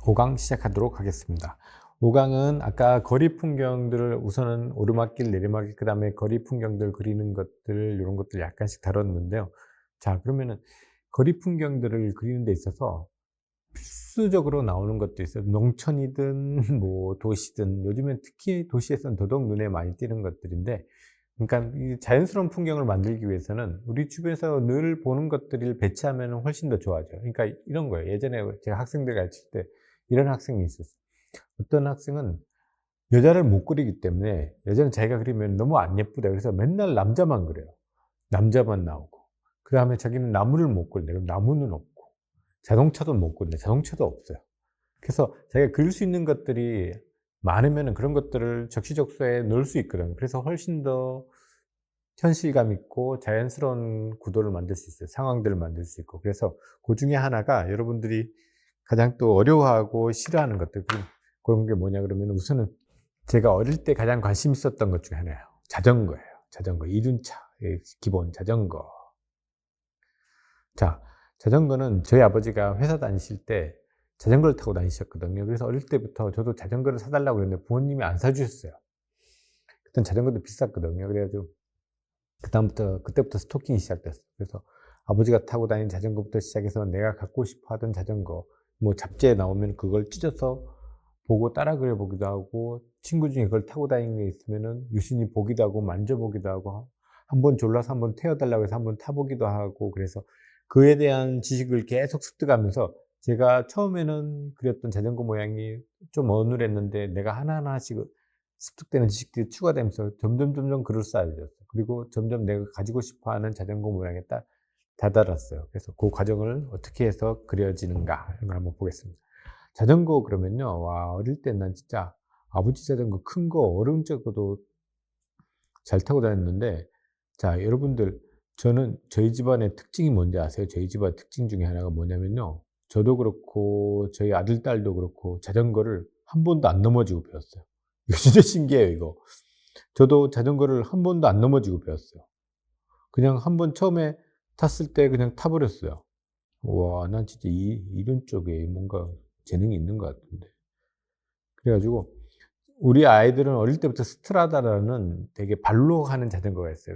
5강 시작하도록 하겠습니다. 5강은 아까 거리 풍경들을 우선은 오르막길, 내리막길, 그 다음에 거리 풍경들 그리는 것들, 이런 것들 약간씩 다뤘는데요. 자, 그러면은 거리 풍경들을 그리는 데 있어서 필수적으로 나오는 것도 있어요. 농촌이든 뭐 도시든, 요즘엔 특히 도시에서는 더더욱 눈에 많이 띄는 것들인데, 그러니까 이 자연스러운 풍경을 만들기 위해서는 우리 주변에서 늘 보는 것들을 배치하면 훨씬 더 좋아져. 그러니까 이런 거예요. 예전에 제가 학생들 가르칠 때 이런 학생이 있었어요. 어떤 학생은 여자를 못 그리기 때문에, 여자는 자기가 그리면 너무 안 예쁘다 그래서 맨날 남자만 그려요. 남자만 나오고. 그 다음에 자기는 나무를 못 그린다. 그럼 나무는 없고. 자동차도 못 그린다. 자동차도 없어요. 그래서 자기가 그릴 수 있는 것들이 많으면 그런 것들을 적시적소에 넣을 수 있거든요. 그래서 훨씬 더 현실감 있고 자연스러운 구도를 만들 수 있어요. 상황들을 만들 수 있고. 그래서 그 중에 하나가 여러분들이 가장 또 어려워하고 싫어하는 것들, 그런 게 뭐냐 그러면 우선은 제가 어릴 때 가장 관심 있었던 것 중에 하나예요. 자전거예요. 자전거, 이륜차, 기본 자전거. 자, 자전거는 저희 아버지가 회사 다니실 때 자전거를 타고 다니셨거든요. 그래서 어릴 때부터 저도 자전거를 사달라고 그랬는데 부모님이 안 사주셨어요. 그땐 자전거도 비쌌거든요. 그래가지고 그때부터 스토킹이 시작됐어요. 그래서 아버지가 타고 다니는 자전거부터 시작해서 내가 갖고 싶어 하던 자전거, 뭐 잡지에 나오면 그걸 찢어서 보고 따라 그려보기도 하고, 친구 중에 그걸 타고 다니는 게 있으면은 유심히 보기도 하고 만져보기도 하고, 한번 졸라서 한번 태워달라고 해서 한번 타보기도 하고, 그래서 그에 대한 지식을 계속 습득하면서 제가 처음에는 그렸던 자전거 모양이 좀 어눌했는데 내가 하나하나씩 습득되는 지식들이 추가되면서 점점 그럴싸해졌어요. 그리고 점점 내가 가지고 싶어하는 자전거 모양에 딱 다다랐어요. 그래서 그 과정을 어떻게 해서 그려지는가 이런 걸 한번 보겠습니다. 자전거 그러면요, 와, 어릴 때 난 진짜 아버지 자전거 큰 거 어려운 자전거도 잘 타고 다녔는데, 자, 여러분들, 저는 저희 집안의 특징이 뭔지 아세요? 저희 집안 특징 중에 하나가 뭐냐면요, 저도 그렇고 저희 아들 딸도 그렇고 자전거를 한 번도 안 넘어지고 배웠어요. 이거 진짜 신기해요. 이거 저도 자전거를 한 번도 안 넘어지고 배웠어요. 그냥 한 번 처음에 탔을 때 그냥 타버렸어요. 와, 난 진짜 이런 쪽에 뭔가 재능이 있는 것 같은데. 그래가지고 우리 아이들은 어릴 때부터 스트라다라는 되게 발로 하는 자전거가 있어요.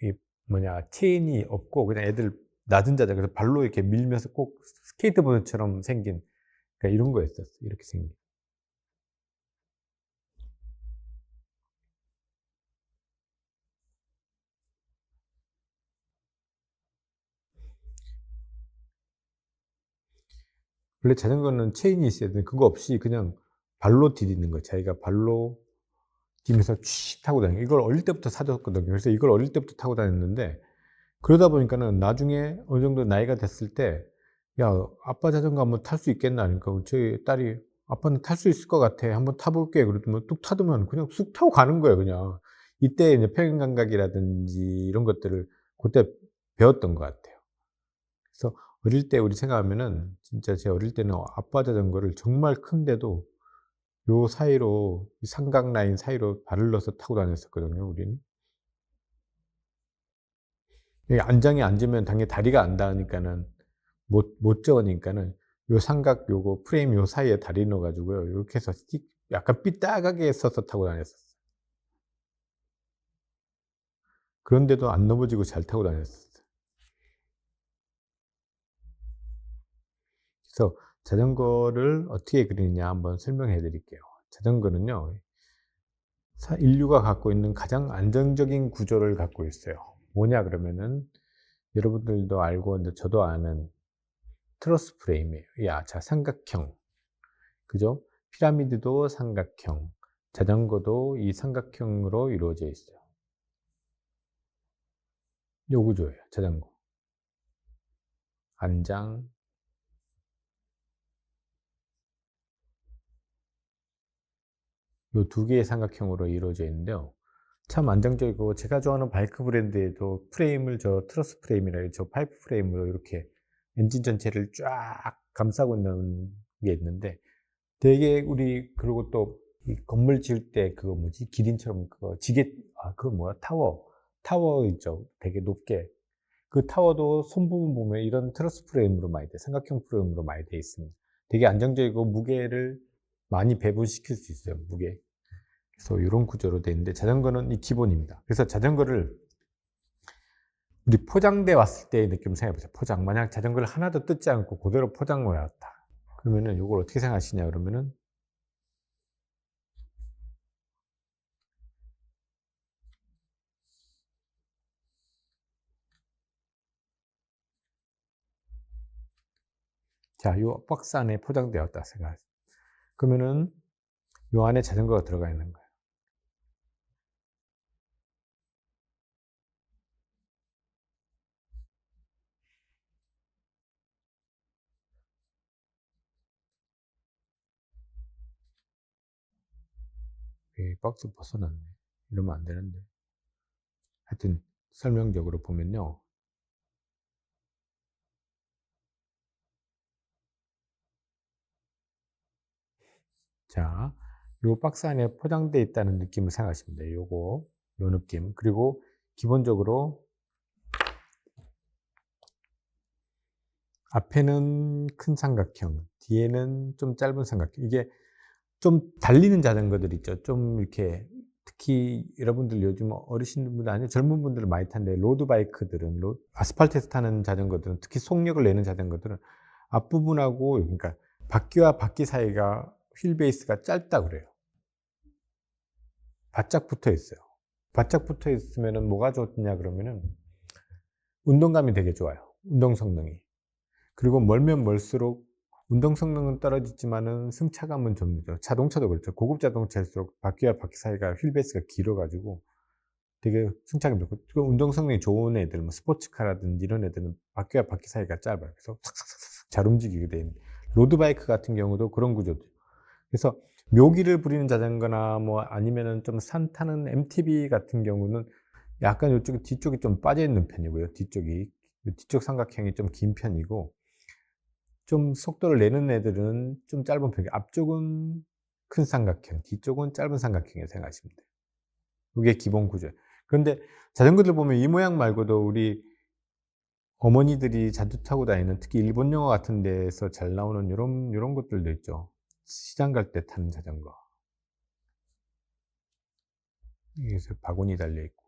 이 뭐냐, 체인이 없고 그냥 애들 낮은 자전거, 그래서 발로 이렇게 밀면서 꼭 스케이트보드처럼 생긴, 그러니까 이런 거였었어요. 이렇게 생긴. 원래 자전거는 체인이 있어야 되는데 그거 없이 그냥 발로 디디는 거예요. 자기가 발로 뛰면서 취 타고 다니는, 이걸 어릴 때부터 사줬거든요. 그래서 이걸 어릴 때부터 타고 다녔는데, 그러다 보니까는 나중에 어느 정도 나이가 됐을 때, 야, 아빠 자전거 한번 탈 수 있겠나 하니까 저희 딸이, 아빠는 탈 수 있을 것 같아, 한번 타볼게. 그러더니 뚝 타더만 그냥 쑥 타고 가는 거예요. 그냥 이때 이제 평행 감각이라든지 이런 것들을 그때 배웠던 것 같아요. 그래서 어릴 때 우리 생각하면은 진짜 제 어릴 때는 아빠 자전거를 정말 큰데도 요 사이로, 삼각 라인 사이로 발을 넣어서 타고 다녔었거든요, 우리는. 이 안장에 앉으면 당연히 다리가 안 닿으니까는 못 저으니까는 요 삼각 요거 프레임 요 사이에 다리 넣어 가지고요, 요렇게 해서 약간 삐딱하게 서서 타고 다녔었어요. 그런데도 안 넘어지고 잘 타고 다녔었어요. 그래서 자전거를 어떻게 그리느냐 한번 설명해 드릴게요. 자전거는요, 인류가 갖고 있는 가장 안정적인 구조를 갖고 있어요. 뭐냐 그러면은 여러분들도 알고 이제 저도 아는 트러스 프레임이에요. 자, 삼각형. 그죠? 피라미드도 삼각형. 자전거도 이 삼각형으로 이루어져 있어요. 요 구조예요. 자전거. 안장. 요 두 개의 삼각형으로 이루어져 있는데요. 참 안정적이고, 제가 좋아하는 바이크 브랜드에도 프레임을 저 트러스 프레임이라 해요. 저 파이프 프레임으로 이렇게 엔진 전체를 쫙 감싸고 있는 게 있는데, 되게 우리, 그리고 또 이 건물 지을 때 그거 뭐지? 기린처럼 그거 지게, 그거 뭐야? 타워 있죠. 되게 높게. 그 타워도 손 부분 보면 이런 트러스 프레임으로 많이 돼, 삼각형 프레임으로 많이 돼 있습니다. 되게 안정적이고 무게를 많이 배분시킬 수 있어요, 무게. 그래서 이런 구조로 되어 있는데 자전거는 이 기본입니다. 그래서 자전거를 우리 포장돼 왔을 때의 느낌 생각해 보세요. 포장. 만약 자전거를 하나도 뜯지 않고 그대로 포장해 왔다. 그러면은 이걸 어떻게 생각하시냐 그러면은 자, 요 박스 안에 포장되었다 생각하세요. 그러면은 요 안에 자전거가 들어가 있는 거예요. 이 박스 벗어났네. 이러면 안 되는데. 하여튼 설명적으로 보면요. 자, 요 박스 안에 포장되어 있다는 느낌을 생각하시면 돼요. 요 느낌. 그리고 기본적으로 앞에는 큰 삼각형, 뒤에는 좀 짧은 삼각형. 이게 좀 달리는 자전거들 있죠. 좀 이렇게 특히 여러분들 요즘 어르신분들 아니면 젊은 분들은 많이 타는데 로드바이크들은 아스팔트에서 타는 자전거들은 특히 속력을 내는 자전거들은 앞부분하고 그러니까 바퀴와 바퀴 사이가 휠 베이스가 짧다 그래요. 바짝 붙어 있어요. 바짝 붙어 있으면은 뭐가 좋냐 그러면은 운동감이 되게 좋아요. 운동 성능이. 그리고 멀면 멀수록 운동 성능은 떨어지지만은 승차감은 좀 더 자동차도 그렇죠. 고급 자동차일수록 바퀴와 바퀴 사이가 휠 베이스가 길어 가지고 되게 승차감이 좋고 그 운동 성능이 좋은 애들 뭐 스포츠카라든지 이런 애들은 바퀴와 바퀴 사이가 짧아요. 그래서 삭삭삭삭 잘 움직이게 돼 있는 로드바이크 같은 경우도 그런 구조죠. 그래서 묘기를 부리는 자전거나 뭐 아니면은 좀 산 타는 MTB 같은 경우는 약간 요쪽 뒤쪽이 좀 빠져 있는 편이고요. 뒤쪽 삼각형이 좀 긴 편이고 좀 속도를 내는 애들은 좀 짧은 편이에요. 앞쪽은 큰 삼각형, 뒤쪽은 짧은 삼각형이라고 생각하시면 돼요. 그게 기본 구조예요. 그런데 자전거들 보면 이 모양 말고도 우리 어머니들이 자주 타고 다니는 특히 일본 영화 같은 데에서 잘 나오는 요런 것들도 있죠. 시장 갈 때 타는 자전거. 여기서 바구니 달려 있고.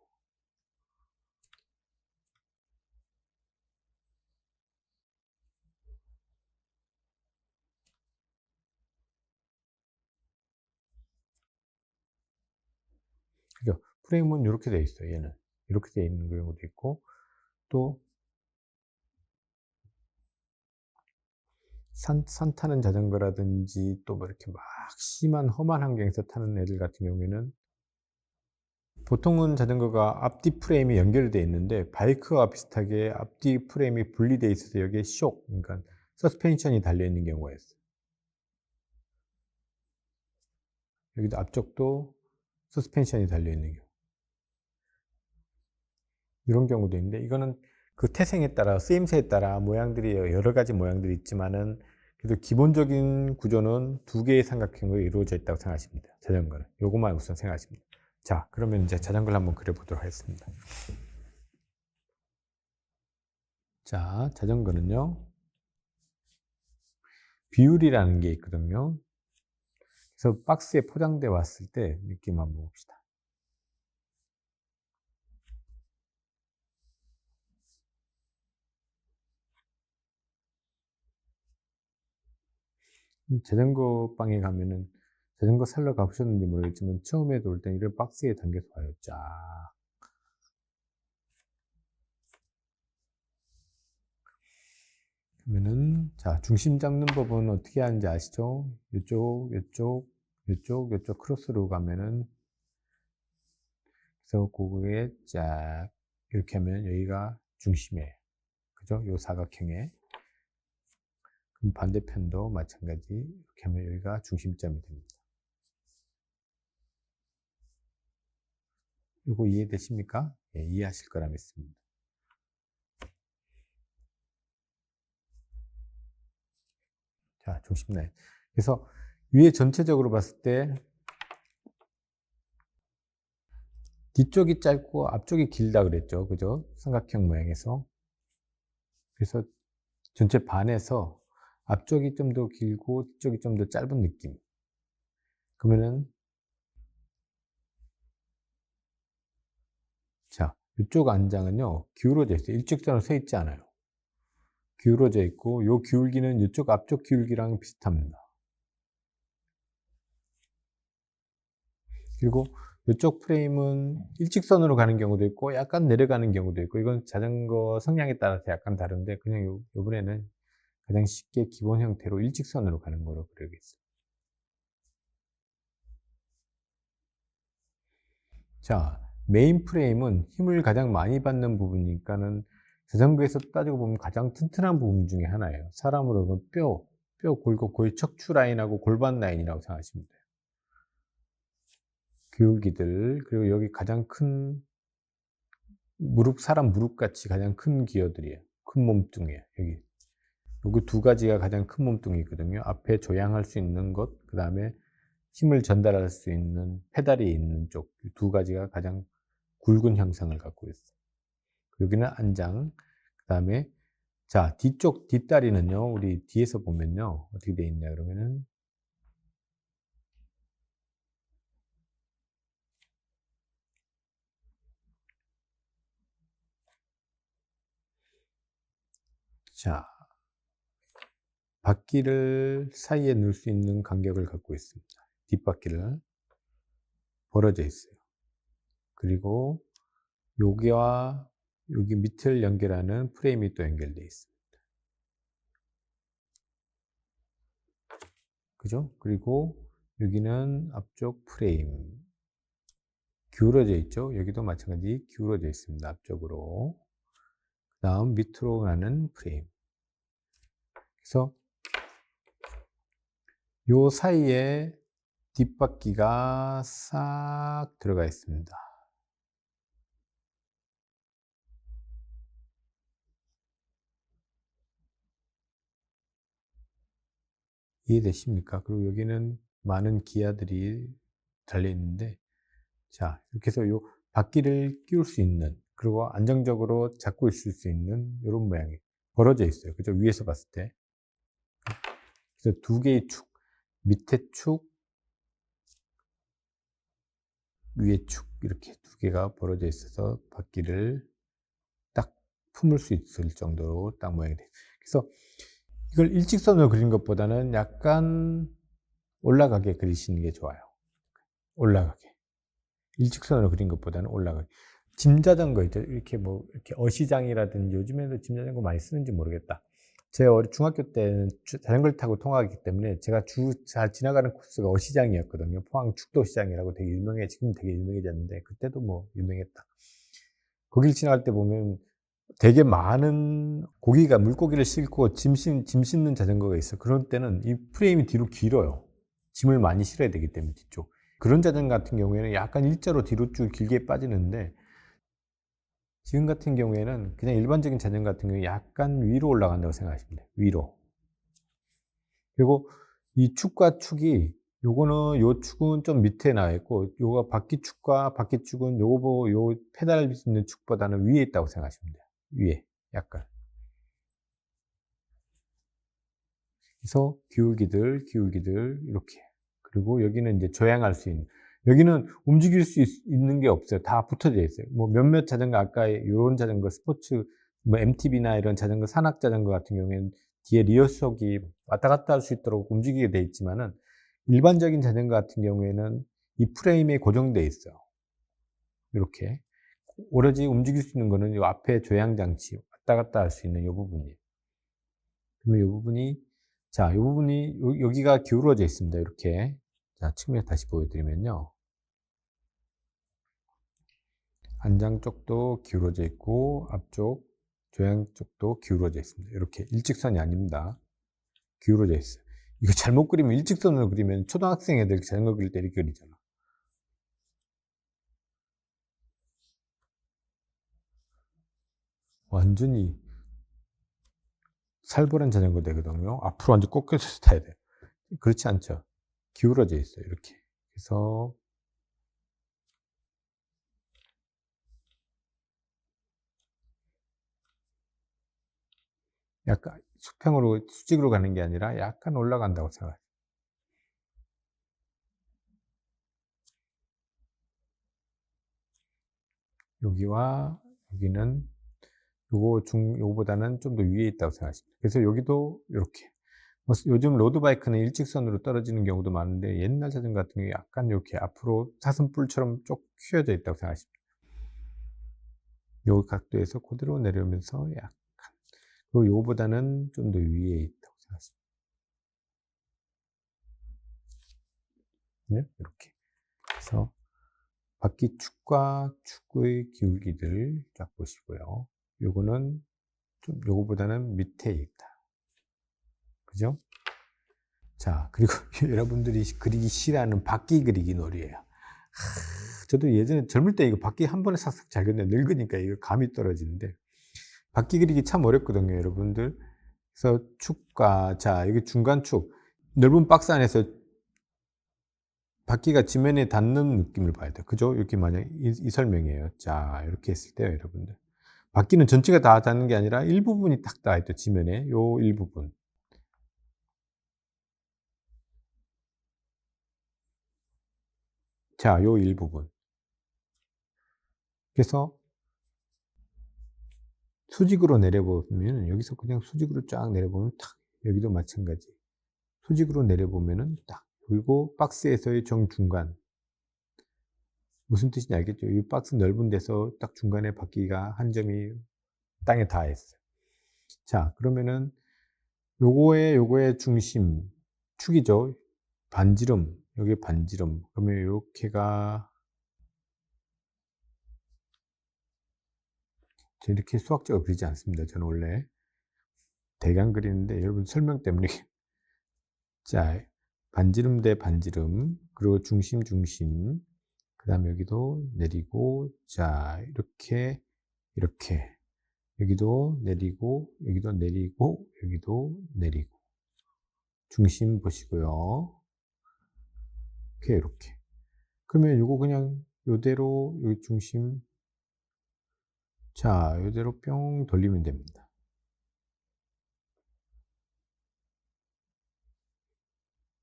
그죠? 프레임은 요렇게 돼 있어요, 얘는. 이렇게 돼 있는 경우도 있고, 또 산 타는 자전거라든지 또 뭐 이렇게 막 심한 험한 환경에서 타는 애들 같은 경우에는 보통은 자전거가 앞뒤 프레임이 연결되어 있는데 바이크와 비슷하게 앞뒤 프레임이 분리되어 있어서 여기에 그러니까 서스펜션이 달려 있는 경우가 있어요. 여기도 앞쪽도 서스펜션이 달려 있는 경우. 이런 경우도 있는데 이거는 그 태생에 따라 쓰임새에 따라 모양들이 여러 가지 모양들이 있지만은 그래도 기본적인 구조는 두 개의 삼각형으로 이루어져 있다고 생각하십니다. 자전거는 요것만 우선 생각하십니다. 자, 그러면 이제 자전거를 한번 그려보도록 하겠습니다. 자, 자전거는요 비율이라는 게 있거든요. 그래서 박스에 포장되어 왔을 때 느낌 한번 봅시다. 자전거 방에 가면은 자전거 사러 가보셨는지 모르겠지만 처음에 올 때는 이런 박스에 담겨서 와요. 쫙. 그러면은 자 중심 잡는 법은 어떻게 하는지 아시죠? 요쪽, 요쪽, 요쪽, 요쪽 크로스로 가면은 그래서 그거에 쫙 이렇게 하면 여기가 중심이에요. 그죠? 요 사각형에. 그럼 반대편도 마찬가지 이렇게 하면 여기가 중심점이 됩니다. 이거 이해되십니까? 예, 이해하실 거라 믿습니다. 자, 중심 라인. 그래서 위에 전체적으로 봤을 때 뒤쪽이 짧고 앞쪽이 길다 그랬죠. 그죠? 삼각형 모양에서. 그래서 전체 반에서 앞쪽이 좀 더 길고 뒤쪽이 좀 더 짧은 느낌. 그러면은 자, 이쪽 안장은요 기울어져 있어요. 일직선으로 서 있지 않아요. 기울어져 있고 요 기울기는 이쪽 앞쪽 기울기랑 비슷합니다. 그리고 이쪽 프레임은 일직선으로 가는 경우도 있고 약간 내려가는 경우도 있고, 이건 자전거 성향에 따라서 약간 다른데 그냥 요번에는 가장 쉽게 기본 형태로 일직선으로 가는 거로 그려야겠어요. 자, 메인 프레임은 힘을 가장 많이 받는 부분이니까는 자전거에서 따지고 보면 가장 튼튼한 부분 중에 하나예요. 사람으로는 뼈 골고 거의 척추 라인하고 골반 라인이라고 생각하시면 돼요. 기울기들, 그리고 여기 가장 큰 사람 무릎같이 가장 큰 기어들이에요. 큰 몸뚱이에요. 여기 두 가지가 가장 큰 몸뚱이거든요. 앞에 조향할 수 있는 것, 그 다음에 힘을 전달할 수 있는 페달이 있는 쪽, 두 가지가 가장 굵은 형상을 갖고 있어요. 여기는 안장, 그 다음에 자, 뒤쪽 뒷다리는요, 우리 뒤에서 보면요, 어떻게 되어 있냐 그러면은, 자, 바퀴를 사이에 넣을 수 있는 간격을 갖고 있습니다. 뒷바퀴를 벌어져 있어요. 그리고 여기와 여기 밑을 연결하는 프레임이 또 연결되어 있습니다. 그죠? 그리고 여기는 앞쪽 프레임 기울어져 있죠? 여기도 마찬가지 기울어져 있습니다. 앞쪽으로. 그 다음 밑으로 가는 프레임. 그래서 요 사이에 뒷바퀴가 싹 들어가 있습니다. 이해되십니까? 그리고 여기는 많은 기아들이 달려 있는데, 자, 이렇게 해서 요 바퀴를 끼울 수 있는, 그리고 안정적으로 잡고 있을 수 있는 이런 모양이 벌어져 있어요. 그죠? 위에서 봤을 때. 그래서 두 개의 축, 밑에 축, 위에 축, 이렇게 두 개가 벌어져 있어서 바퀴를 딱 품을 수 있을 정도로 딱 모양이 돼요. 그래서 이걸 일직선으로 그린 것보다는 약간 올라가게 그리시는 게 좋아요. 올라가게. 일직선으로 그린 것보다는 올라가게. 짐자전거 있죠. 이렇게 뭐, 이렇게 어시장이라든지 요즘에도 짐자전거 많이 쓰는지 모르겠다. 제가 중학교 때는 자전거를 타고 통학하기 때문에 제가 잘 지나가는 코스가 어시장이었거든요. 포항 축도시장이라고 되게 지금 되게 유명해졌는데, 그때도 뭐 유명했다. 거길 지나갈 때 보면 되게 많은 물고기를 싣고 짐 싣는 자전거가 있어요. 그런 때는 이 프레임이 뒤로 길어요. 짐을 많이 실어야 되기 때문에 뒤쪽. 그런 자전거 같은 경우에는 약간 일자로 뒤로 쭉 길게 빠지는데, 지금 같은 경우에는 그냥 일반적인 자전거 같은 경우에 약간 위로 올라간다고 생각하시면 돼요. 위로. 그리고 이 축과 축이, 요거는 요 축은 좀 밑에 나와 있고, 요거 바퀴축과 바퀴축은 요 페달 있는 축보다는 위에 있다고 생각하시면 돼요. 위에 약간. 그래서 기울기들 이렇게. 그리고 여기는 이제 조향할 수 있는, 여기는 움직일 수 있는 게 없어요. 다 붙어져 있어요. 뭐 몇몇 자전거, 아까 이런 자전거 스포츠 뭐 MTB나 이런 자전거, 산악 자전거 같은 경우에는 뒤에 리어석이 왔다 갔다 할 수 있도록 움직이게 돼 있지만은, 일반적인 자전거 같은 경우에는 이 프레임에 고정돼 있어요. 이렇게 오로지 움직일 수 있는 거는 이 앞에 조향 장치, 왔다 갔다 할 수 있는 이 부분이에요. 그러면 이 부분이, 자, 이 부분이 여기가 기울어져 있습니다. 이렇게. 자, 측면 다시 보여드리면요. 안장 쪽도 기울어져 있고 앞쪽 조향 쪽도 기울어져 있습니다. 이렇게 일직선이 아닙니다. 기울어져 있어요. 이거 잘못 그리면, 일직선으로 그리면 초등학생 애들 자전거 그릴 때 이렇게 그리잖아. 완전히 살벌한 자전거 되거든요. 앞으로 완전 꺾여서 타야 돼요. 그렇지 않죠. 기울어져 있어요. 이렇게. 그래서 약간 수평으로 수직으로 가는 게 아니라 약간 올라간다고 생각하세요. 여기와 여기는 요거보다는 좀 더 위에 있다고 생각하시면 돼요. 그래서 여기도 요렇게. 뭐 요즘 로드바이크는 일직선으로 떨어지는 경우도 많은데 옛날 자전거 같은 경우에 약간 요렇게 앞으로 사슴뿔처럼 쭉 휘어져 있다고 생각하시면 돼요. 요 각도에서 그대로 내려오면서 약간, 그리고 요거보다는 좀 더 위에 있다고 생각하시면 돼요. 이렇게. 그래서 바퀴 축과 축의 기울기를 쫙 보시고요. 요거는 좀 요거보다는 밑에 있다. 그죠? 자, 그리고 여러분들이 그리기 싫어하는 바퀴 그리기 놀이에요. 저도 예전에 젊을 때 이거 바퀴 한 번에 싹싹 잘 그렸는데 늙으니까 이거 감이 떨어지는데, 바퀴 그리기 참 어렵거든요, 여러분들. 그래서 축과, 자, 여기 중간 축, 넓은 박스 안에서 바퀴가 지면에 닿는 느낌을 봐야 돼요. 그죠? 이렇게 만약 이 설명이에요. 자, 이렇게 했을 때요, 여러분들. 바퀴는 전체가 다 닿는 게 아니라 일부분이 딱 닿아 있죠, 지면에. 요 일부분. 자, 요 일부분. 그래서 수직으로 내려보면, 여기서 그냥 수직으로 쫙 내려보면 탁, 여기도 마찬가지. 수직으로 내려보면은 딱. 그리고 박스에서의 정중간. 무슨 뜻인지 알겠죠? 이 박스 넓은 데서 딱 중간에 바퀴가 한 점이 땅에 닿아 있어요. 자, 그러면은 요거의 중심, 축이죠. 반지름, 여기 반지름. 그러면 요렇게가, 이렇게 수학적으로 그리지 않습니다. 저는 원래 대강 그리는데 여러분 설명 때문에. 자, 반지름 대 반지름, 그리고 중심, 중심. 그 다음에 여기도 내리고, 자, 이렇게, 이렇게. 여기도 내리고, 여기도 내리고, 여기도 내리고. 중심 보시고요. 이렇게, 이렇게. 그러면 요거 그냥 요대로, 여기 중심, 자, 요대로 뿅 돌리면 됩니다.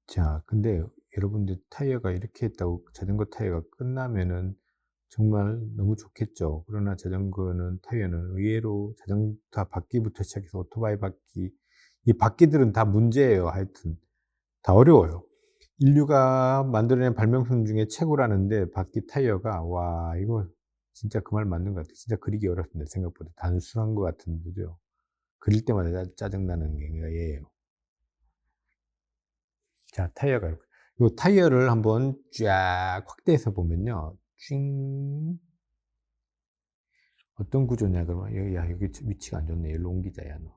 자, 근데 여러분들 타이어가 이렇게 했다고 자전거 타이어가 끝나면은 정말 너무 좋겠죠. 그러나 자전거는 타이어는 의외로 자전거 바퀴부터 시작해서 오토바이 바퀴, 이 바퀴들은 다 문제예요. 하여튼 다 어려워요. 인류가 만들어낸 발명품 중에 최고라는데 바퀴 타이어가, 와, 이거 진짜 그 말 맞는 것 같아요. 진짜 그리기 어렵습니다. 생각보다 단순한 것 같은데도요. 그릴 때마다 짜증나는 게 얘예요. 자, 타이어가 이렇게. 요 타이어를 한번 쫙 확대해서 보면요. 쭉 어떤 구조냐 그러면, 야, 여기 위치가 안 좋네. 여기로 옮기자, 야, 너.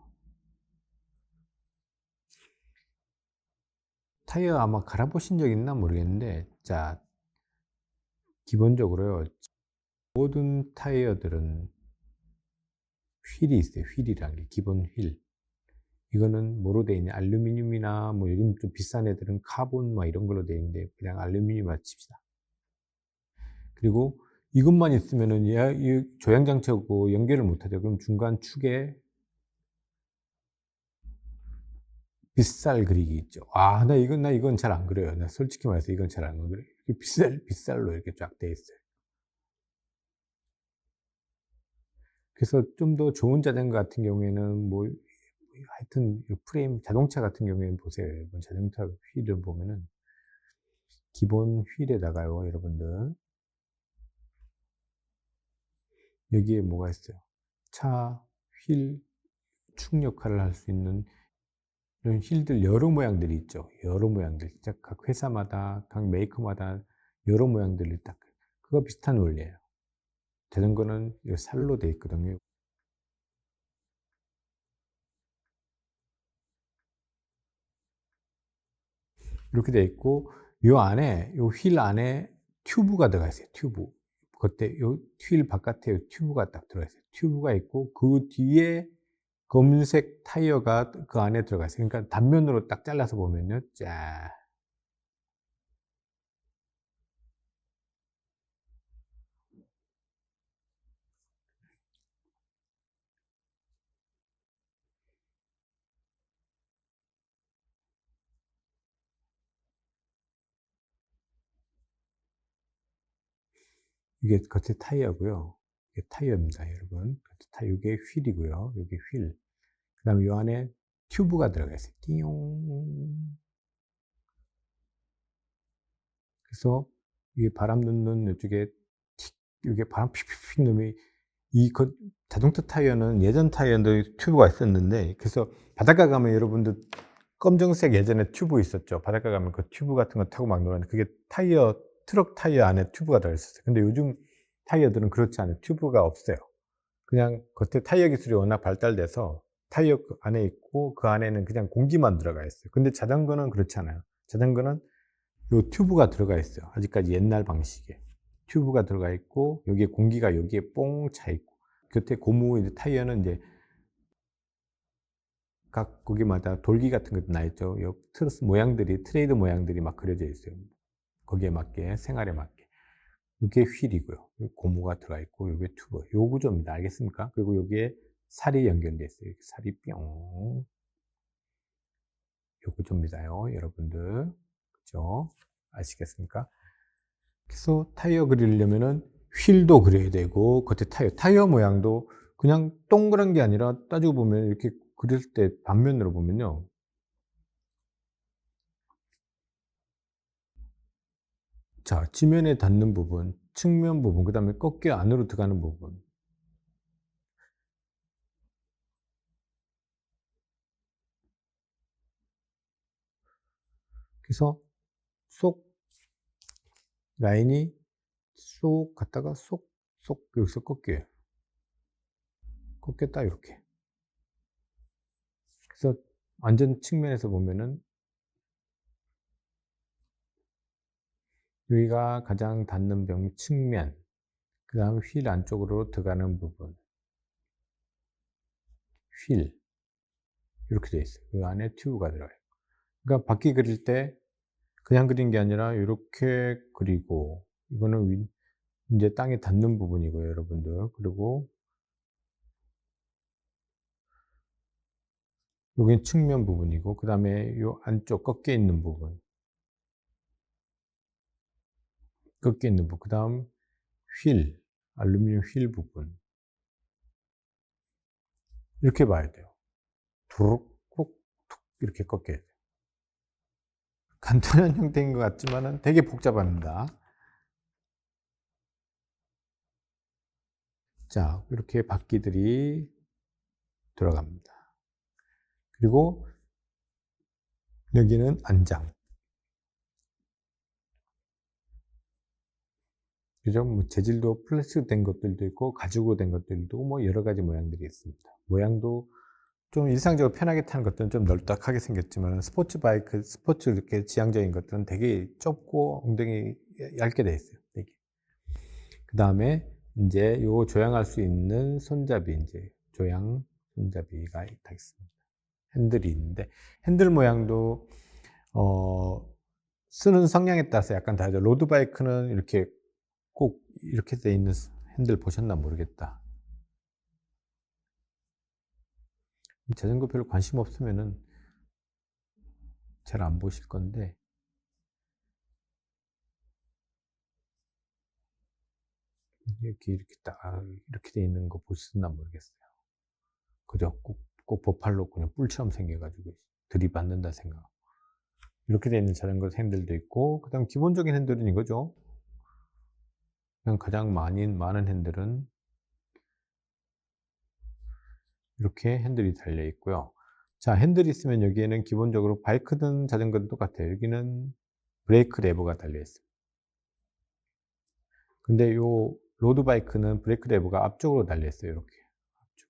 타이어 아마 갈아보신 적 있나 모르겠는데, 자, 기본적으로요. 모든 타이어들은 휠이 있어요. 휠이라는 게, 기본 휠. 이거는 뭐로 되어 있냐? 알루미늄이나 뭐 요즘 좀 비싼 애들은 카본 막 이런 걸로 되어 있는데, 그냥 알루미늄만 칩시다. 그리고 이것만 있으면은 이 조향 장치하고 연결을 못 하죠. 그럼 중간 축에 빗살 그리기 있죠. 아, 나 이건 잘 안 그려요. 나 솔직히 말해서 이건 잘 안 그려요. 이렇게 빗살로 이렇게 쫙 돼 있어요. 그래서 좀 더 좋은 자전거 같은 경우에는 뭐, 하여튼 프레임, 자동차 같은 경우에는 보세요. 여러분, 자동차 휠을 보면은 기본 휠에다가요, 여러분들. 여기에 뭐가 있어요? 차 휠 축 역할을 할 수 있는 이런 휠들 여러 모양들이 있죠. 여러 모양들. 진짜 각 회사마다, 각 메이커마다 여러 모양들이 딱, 그거 비슷한 원리예요. 자전거는 이 살로 돼 있거든요. 이렇게 돼 있고, 요 안에, 요 휠 안에 튜브가 들어가 있어요. 튜브. 그때 요 휠 바깥에 요 튜브가 딱 들어가 있어요. 튜브가 있고, 그 뒤에 검은색 타이어가 그 안에 들어가 있어요. 그러니까 단면으로 딱 잘라서 보면요. 짜. 이게 겉에 타이어고요. 이게 타이어입니다, 여러분. 겉에 타이어, 이게 휠이고요. 이게 휠. 그 다음에 이 안에 튜브가 들어가 있어요. 띠용. 그래서 이게 바람 넣는 이쪽에 이게 바람 픽픽픽 넣으면 자동차 타이어는 예전 타이어도 튜브가 있었는데, 그래서 바닷가 가면 여러분들 검정색 예전에 튜브 있었죠. 바닷가 가면 그 튜브 같은 거 타고 막 놀았는데 그게 트럭 타이어 안에 튜브가 들어있었어요. 근데 요즘 타이어들은 그렇지 않아요. 튜브가 없어요. 그냥 겉에 타이어 기술이 워낙 발달돼서 타이어 안에 있고 그 안에는 그냥 공기만 들어가 있어요. 근데 자전거는 그렇지 않아요. 자전거는 요 튜브가 들어가 있어요. 아직까지 옛날 방식에 튜브가 들어가 있고, 여기에 공기가 여기에 뽕 차 있고, 곁에 고무 이제 타이어는 이제 각 거기마다 돌기 같은 것도 나 있죠. 요 트러스 모양들이, 트레이드 모양들이 막 그려져 있어요. 거기에 맞게, 생활에 맞게. 이게 휠이고요. 고무가 들어가 있고, 요게 튜브. 요 구조입니다. 알겠습니까? 그리고 여기에 살이 연결되어 있어요. 이렇게 살이 뿅. 요 구조입니다요, 여러분들. 그죠? 아시겠습니까? 그래서 타이어 그리려면은 휠도 그려야 되고, 겉에 타이어 모양도 그냥 동그란 게 아니라 따지고 보면 이렇게 그릴 때 반면으로 보면요. 자, 지면에 닿는 부분, 측면 부분, 그 다음에 꺾여 안으로 들어가는 부분. 그래서 쏙 라인이 쏙 갔다가 쏙 여기서 꺾여요. 꺾였다 이렇게. 그래서 완전 측면에서 보면은 여기가 가장 닿는 병 측면, 그 다음에 휠 안쪽으로 들어가는 부분, 휠 이렇게 되어 있어요. 그 안에 튜브가 들어가요. 그러니까 바퀴 그릴 때 그냥 그린 게 아니라 이렇게 그리고, 이거는 이제 땅에 닿는 부분이고요, 여러분들. 그리고 여기는 측면 부분이고, 그 다음에 요 안쪽 꺾여 있는 부분, 그 다음 휠, 알루미늄 휠 부분. 이렇게 봐야 돼요. 두룩, 툭, 툭, 이렇게 꺾여야 돼요. 간단한 형태인 것 같지만은 되게 복잡합니다. 자, 이렇게 바퀴들이 들어갑니다. 그리고 여기는 안장. 그죠? 뭐 재질도 플라스틱 된 것들도 있고, 가죽으로 된 것들도 뭐 여러 가지 모양들이 있습니다. 모양도 좀 일상적으로 편하게 타는 것들은 좀 널떡하게 생겼지만, 스포츠 바이크, 스포츠 이렇게 지향적인 것들은 되게 좁고 엉덩이 얇게 되어 있어요. 되게. 그 다음에 이제 요 조향할 수 있는 손잡이, 이제 조향 손잡이가 다 있습니다. 핸들이 있는데, 핸들 모양도 쓰는 성향에 따라서 약간 다르죠. 로드바이크는 이렇게 꼭 이렇게 돼 있는 핸들 보셨나 모르겠다. 자전거 별로 관심 없으면은 잘 안 보실 건데, 이렇게 딱 이렇게 돼 있는 거 보셨나 모르겠어요. 그죠? 꼭 버팔로 그냥 뿔처럼 생겨가지고 들이받는다 생각. 이렇게 돼 있는 자전거 핸들도 있고, 그다음 기본적인 핸들은 이거죠. 그냥 가장 많은 핸들은 이렇게 핸들이 달려 있고요. 자, 핸들이 있으면 여기에는 기본적으로 바이크든 자전거든 똑같아요. 여기는 브레이크 레버가 달려 있어요. 근데 요 로드 바이크는 브레이크 레버가 앞쪽으로 달려 있어요. 이렇게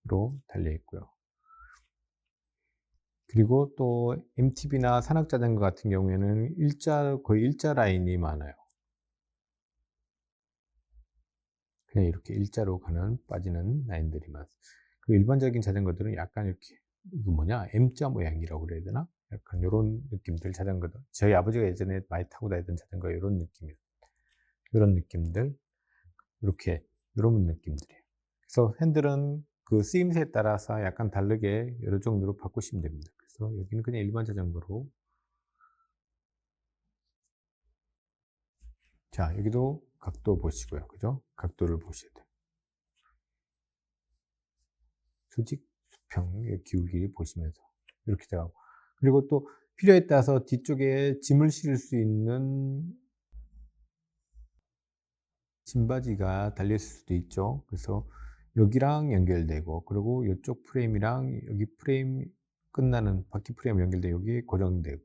앞쪽으로 달려 있고요. 그리고 또 MTB나 산악자전거 같은 경우에는 거의 일자 라인이 많아요. 그냥 이렇게 일자로 빠지는 라인들이 많습니다. 그 일반적인 자전거들은 약간 이렇게, 이거 뭐냐, M자 모양이라고 그래야 되나? 약간 요런 느낌들 자전거들. 저희 아버지가 예전에 많이 타고 다니던 자전거 요런 느낌이에요. 요런 느낌들. 이렇게, 요런 느낌들이에요. 그래서 핸들은 그 쓰임새에 따라서 약간 다르게 여러 종류로 바꾸시면 됩니다. 그래서 여기는 그냥 일반 자전거로. 자, 여기도 각도 보시고요. 그죠? 각도를 보셔야 돼요. 수직, 수평, 기울 길이 보시면서 이렇게 돼가고. 그리고 또 필요에 따라서 뒤쪽에 짐을 실을 수 있는 짐바지가 달렸을 수도 있죠. 그래서 여기랑 연결되고, 그리고 이쪽 프레임이랑 여기 프레임 끝나는 바퀴 프레임 연결돼 여기 고정되고,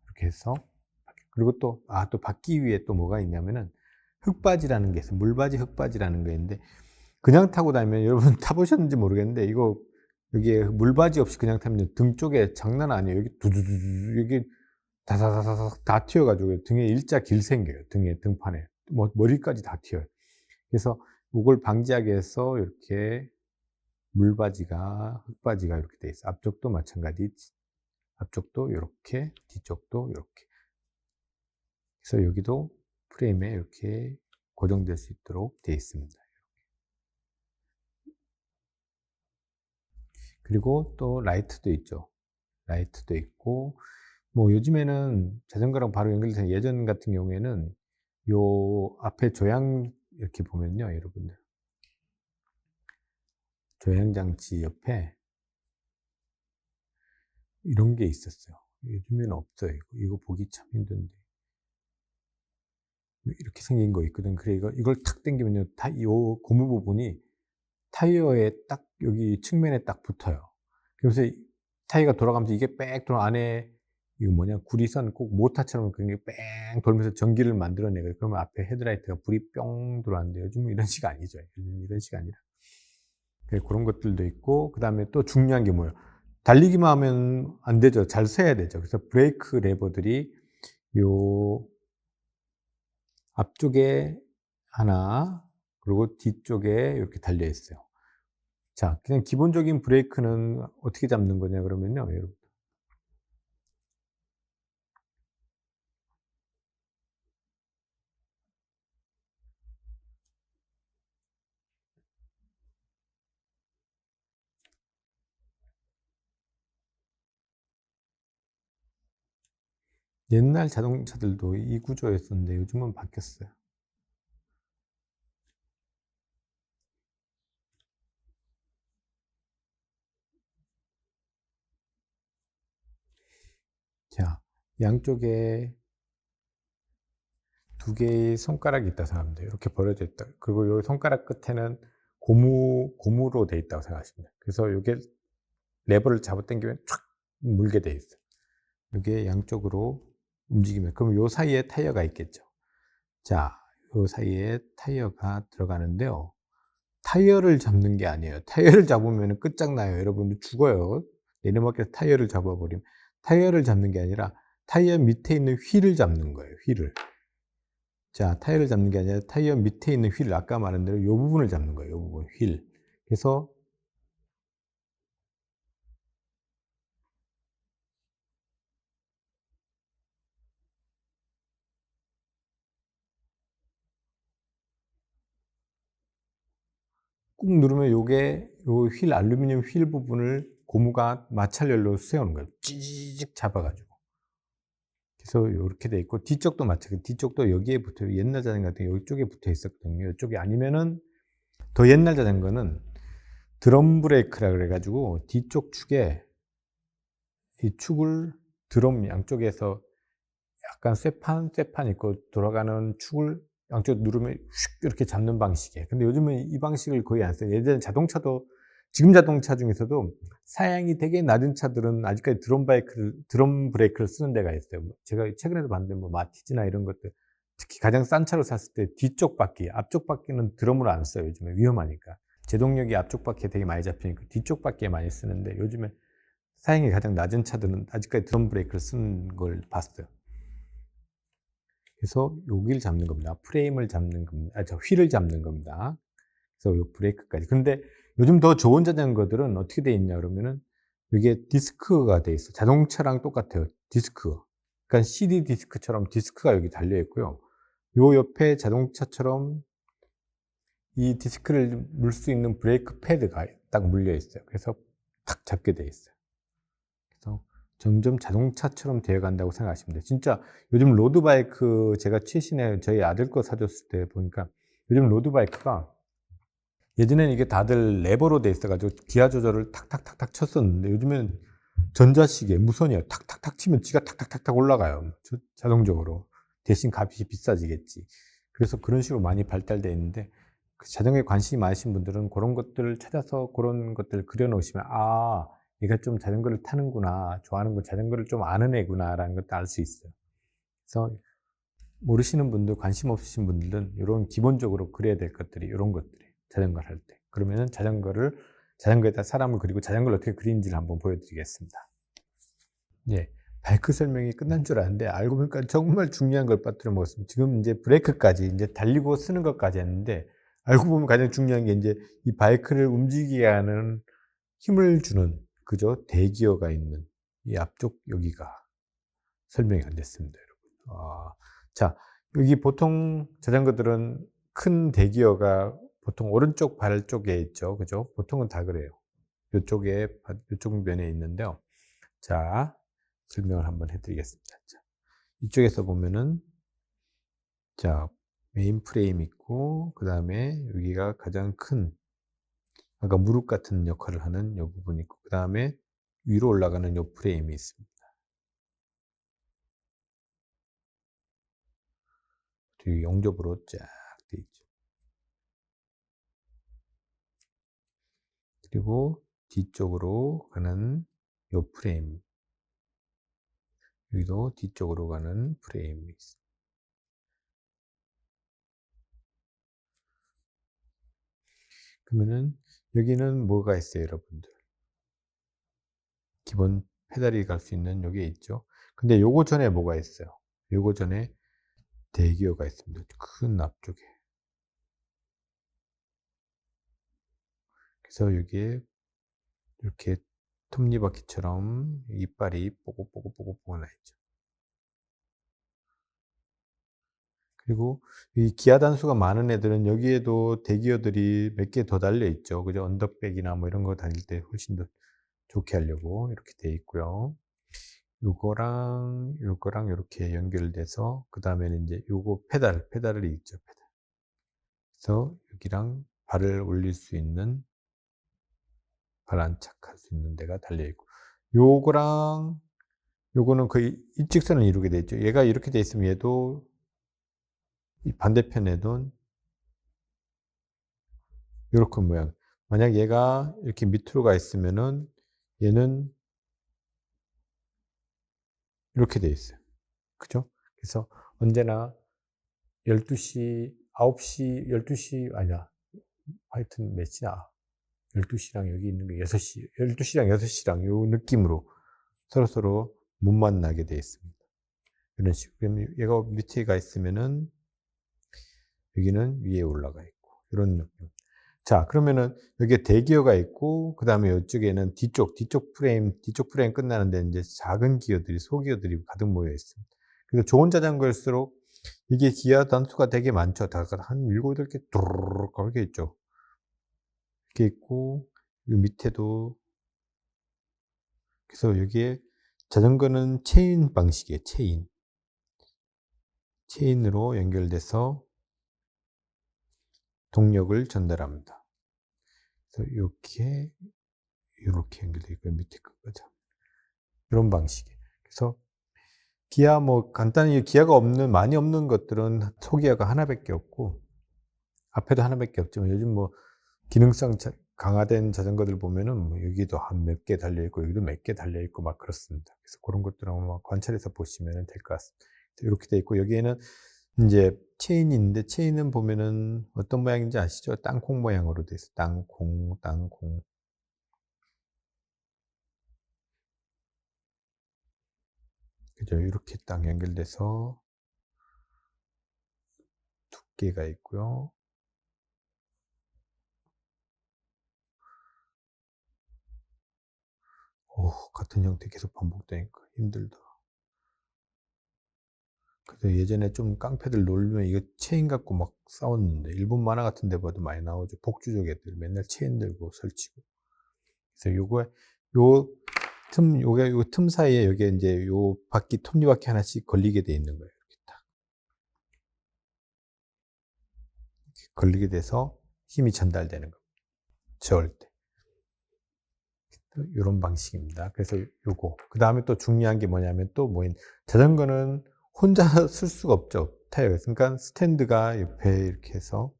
이렇게 해서. 그리고 또 바퀴 위에 또 뭐가 있냐면은 흙바지라는 게 있어요. 물바지, 흙바지라는 게 있는데, 그냥 타고 다니면 여러분 타보셨는지 모르겠는데, 이거 여기에 물바지 없이 그냥 타면 등 쪽에 장난 아니에요. 여기 두두두두, 여기 다다다닥 다 튀어가지고 등에 일자 길 생겨요. 등판에 머리까지 다 튀어요. 그래서 이걸 방지하기 위해서 이렇게 물바지가, 흙바지가 이렇게 돼 있어요. 앞쪽도 마찬가지, 앞쪽도 이렇게, 뒤쪽도 이렇게. 그래서 여기도 프레임에 이렇게 고정될 수 있도록 되어 있습니다. 그리고 또 라이트도 있죠. 라이트도 있고, 뭐 요즘에는 자전거랑 바로 연결돼서, 예전 같은 경우에는 요 앞에 조향 이렇게 보면요, 여러분들, 조향 장치 옆에 이런 게 있었어요. 요즘에는 없어요. 이거 보기 참 힘든데. 이렇게 생긴 거 있거든. 그래, 이걸 탁 당기면요, 요 고무 부분이 타이어에 딱 여기 측면에 딱 붙어요. 그래서 타이어가 돌아가면서 이게 빽 돌아, 안에 이거 뭐냐, 구리선 꼭 모터처럼 그게 뺑 돌면서 전기를 만들어내거든요. 그러면 앞에 헤드라이트가 불이 뿅 들어왔는데, 요즘은 이런 식이 아니죠. 요즘 이런 식이 아니라. 그런 것들도 있고, 그 다음에 또 중요한 게 뭐예요? 달리기만 하면 안 되죠. 잘 서야 되죠. 그래서 브레이크 레버들이 요 앞쪽에 하나, 그리고 뒤쪽에 이렇게 달려 있어요. 자, 그냥 기본적인 브레이크는 어떻게 잡는 거냐 그러면요, 여러분. 옛날 자동차들도 이 구조였었는데 요즘은 바뀌었어요. 자, 양쪽에 두 개의 손가락이 있다고 생각하면 돼요. 이렇게 벌어져 있다. 그리고 이 손가락 끝에는 고무로 돼 있다고 생각하시면 돼요. 그래서 이게 레버를 잡아 당기면 촥 물게 돼 있어요. 이게 양쪽으로 움직이면, 그럼 요 사이에 타이어가 있겠죠. 자, 요 사이에 타이어가 들어가는데요. 타이어를 잡는 게 아니에요. 타이어를 잡으면 끝장나요. 여러분들 죽어요. 내리막길에서 타이어를 잡아버리면. 타이어를 잡는 게 아니라 타이어 밑에 있는 휠을 잡는 거예요. 휠을. 자, 타이어를 잡는 게 아니라 타이어 밑에 있는 휠을, 아까 말한 대로 이 부분을 잡는 거예요. 이 부분, 휠. 그래서 꾹 누르면 요게 요 휠, 알루미늄 휠 부분을 고무가 마찰열로 세우는 거예요. 찌직 잡아가지고. 그래서 이렇게 돼 있고, 뒤쪽도 마찬가지. 뒤쪽도 여기에 붙어요. 옛날 자전거 같은 경우 이쪽에 붙어 있었거든요. 이쪽이 아니면은, 더 옛날 자전거는 드럼 브레이크라 그래가지고 뒤쪽 축에, 이 축을 드럼 양쪽에서 약간 쇠판 있고 돌아가는 축을 양쪽 누르면 슉 이렇게 잡는 방식이에요. 근데 요즘은 이 방식을 거의 안 써요. 예전 자동차도, 지금 자동차 중에서도 사양이 되게 낮은 차들은 아직까지 드럼 브레이크를 쓰는 데가 있어요. 제가 최근에도 봤는데, 마티즈나 이런 것들, 특히 가장 싼 차로 샀을 때 뒤쪽 바퀴, 앞쪽 바퀴는 드럼을 안 써요. 요즘에 위험하니까. 제동력이 앞쪽 바퀴에 되게 많이 잡히니까 뒤쪽 바퀴에 많이 쓰는데, 요즘에 사양이 가장 낮은 차들은 아직까지 드럼 브레이크를 쓰는 걸 봤어요. 그래서 여기를 잡는 겁니다. 프레임을 잡는 겁니다. 휠을 잡는 겁니다. 그래서 요 브레이크까지. 근데 요즘 더 좋은 자전거들은 어떻게 돼 있냐 그러면은, 이게 디스크가 돼 있어. 자동차랑 똑같아요. 디스크. 그러니까 CD 디스크처럼 디스크가 여기 달려 있고요. 요 옆에 자동차처럼 이 디스크를 물 수 있는 브레이크 패드가 딱 물려 있어요. 그래서 탁 잡게 돼 있어요. 그래서 점점 자동차처럼 되어 간다고 생각하시면 돼요. 진짜 요즘 로드바이크 제가 최신에 저희 아들 거 사줬을 때 보니까 요즘 로드바이크가 예전에는 이게 다들 레버로 돼 있어 가지고 기아 조절을 탁탁탁탁 쳤었는데 요즘에는 전자시계 무선이에요. 탁탁탁 치면 지가 탁탁탁탁 올라가요. 자동적으로. 대신 값이 비싸지겠지. 그래서 그런 식으로 많이 발달되어 있는데 그 자전거에 관심이 많으신 분들은 그런 것들을 찾아서 그런 것들을 그려 놓으시면 '아 얘가 좀 자전거를 타는구나. 좋아하는 건 자전거를 좀 아는 애구나.'라는 것도 알 수 있어요. 그래서 모르시는 분들, 관심 없으신 분들은 요런 기본적으로 그려야 될 것들이 요런 것들이에요. 자전거를 할 때. 그러면은 자전거에다 사람을 그리고 자전거를 어떻게 그리는지를 한번 보여 드리겠습니다. 예. 바이크 설명이 끝난 줄 알았는데 알고 보니까 정말 중요한 걸 빠뜨려 먹었습니다. 지금 인제 브레이크까지 인제 달리고 쓰는 것까지 했는데 알고 보면 가장 중요한 게 인제 이 바이크를 움직이게 하는 힘을 주는 그죠? 대기어가 있는 이 앞쪽 여기가 설명이 안 됐습니다, 여러분. 자, 여기 보통 자전거들은 큰 대기어가 보통 오른쪽 발 쪽에 있죠. 그죠? 보통은 다 그래요. 요쪽에, 요쪽 면에 있는데요. 자, 설명을 한번 해 드리겠습니다. 자, 이쪽에서 보면은, 자, 메인 프레임 있고, 그 다음에 여기가 가장 큰, 아까 무릎 같은 역할을 하는 요 부분이 있고, 그 다음에 위로 올라가는 요 프레임이 있습니다. 되게 용접으로 쫙 돼 있죠. 그리고 뒤쪽으로 가는 요 프레임. 여기도 뒤쪽으로 가는 프레임이 있습니다. 그러면은 여기는 뭐가 있어요, 여러분들? 기본 페달이 갈 수 있는 요게 있죠. 근데 요거 전에 뭐가 있어요? 요거 전에 대기어가 있습니다. 큰 앞쪽에. 그래서 여기에 이렇게 톱니바퀴처럼 이빨이 뽀글뽀글뽀글뽀글 나 있죠. 그리고 이 기아 단수가 많은 애들은 여기에도 대기어들이 몇 개 더 달려 있죠. 그죠? 언덕백이나 뭐 이런 거 다닐 때 훨씬 더 좋게 하려고 이렇게 돼 있고요. 요거랑 요렇게 연결돼서 그다음에는 인제 요거 페달이 있죠, 페달. 그래서 여기랑 발을 올릴 수 있는 발 안착할 수 있는 데가 달려 있고 요거랑 요거는 거의 일직선을 이루게 돼 있죠. 얘가 이렇게 돼 있으면 얘도 이 반대편에도 요렇게 모양. 만약 얘가 이렇게 밑으로 가 있으면은 얘는 이렇게 돼 있어요. 그죠? 그래서 언제나 12시, 9시, 12시 아니다. 하여튼 몇 시야? 12시랑 여기 있는 게 6시, 12시랑 6시랑 요 느낌으로 서로서로 못 만나게 돼 있습니다. 이런 식으로. 그러면 얘가 밑에 가 있으면은 여기는 위에 올라가 있고, 이런 느낌. 자, 그러면은 여기에 대기어가 있고, 그 다음에 이쪽에는 뒤쪽 프레임 끝나는데 이제 작은 기어들이, 소기어들이 가득 모여 있습니다. 그래서 좋은 자전거일수록 이게 기아 단수가 되게 많죠. 다 한 7, 8개 두루룩 이렇게 있죠. 이렇게 있고, 이 밑에도. 그래서 여기에 자전거는 체인 방식이에요. 체인으로 연결돼서 동력을 전달합니다. 그래서 이렇게 연결되어 있고 밑에 끝까지 이런 방식이에요. 그래서 기아 뭐 간단히 기아가 없는 많이 없는 것들은 소기아가 하나밖에 없고 앞에도 하나밖에 없지만 요즘 뭐 기능성 강화된 자전거들 보면은 뭐 여기도 한 몇 개 달려 있고 여기도 몇 개 달려 있고 막 그렇습니다. 그래서 그런 것들은 아마 관찰해서 보시면 될 것 같습니다. 이렇게 돼 있고 여기에는 이제 체인이 있는데 체인은 보면은 어떤 모양인지 아시죠? 땅콩 모양으로 돼 있어요. 땅콩. 그죠? 이렇게 딱 연결돼서 두께가 있고요. 같은 형태 계속 반복되니까 힘들다. 그래서 예전에 좀 깡패들 놀면 이거 체인 갖고 막 싸웠는데 일본 만화 같은 데 봐도 많이 나오죠. 복주족 애들 맨날 체인 들고 설치고. 그래서 요 요 틈 사이에 여기에 인제 요 바퀴 톱니바퀴 하나씩 걸리게 돼 있는 거예요. 이렇게 딱 걸리게 돼서 힘이 전달되는 겁니다. 저을 때. 요런 방식입니다. 그래서 요거. 그다음에 또 중요한 게 뭐냐면 또 자전거는 혼자 쓸 수가 없죠, 타이어가. 그러니까 스탠드가 옆에 이렇게 해서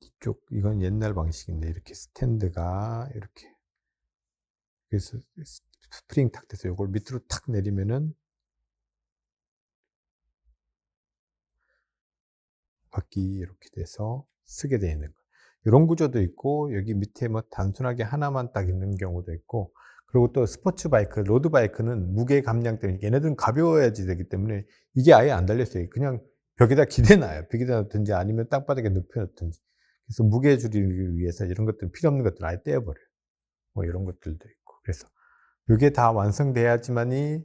이쪽 이건 옛날 방식인데 이렇게 스탠드가 이렇게 그래서 스프링 탁 돼서 요걸 밑으로 탁 내리면은 바퀴 이렇게 돼서 쓰게 되어 있는 거예요. 요런 구조도 있고 여기 밑에 뭐 단순하게 하나만 딱 있는 경우도 있고 그리고 또 스포츠 바이크, 로드 바이크는 무게 감량 때문에 얘네들은 가벼워야지 되기 때문에 이게 아예 안 달려 있어요. 그냥 벽에다 기대 놔요. 벽에다 놓든지 아니면 땅바닥에 눕혀 놓든지. 그래서 무게 줄이기 위해서 이런 것들 필요 없는 것들 아예 떼어 버려요. 뭐 이런 것들도 있고. 그래서 요게 다 완성돼야지만이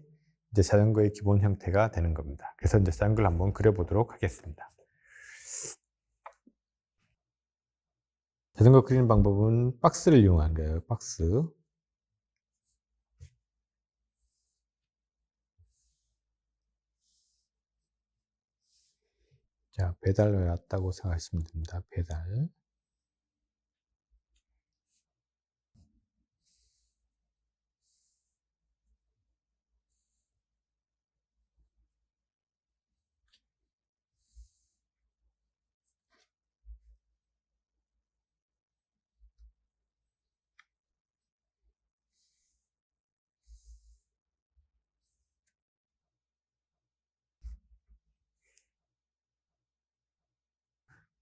이제 자전거의 기본 형태가 되는 겁니다. 그래서 이제 자전거를 한번 그려 보도록 하겠습니다. 자전거 그리는 방법은 박스를 이용하는 거예요. 박스. 자, 배달로 왔다고 생각하시면 됩니다. 배달.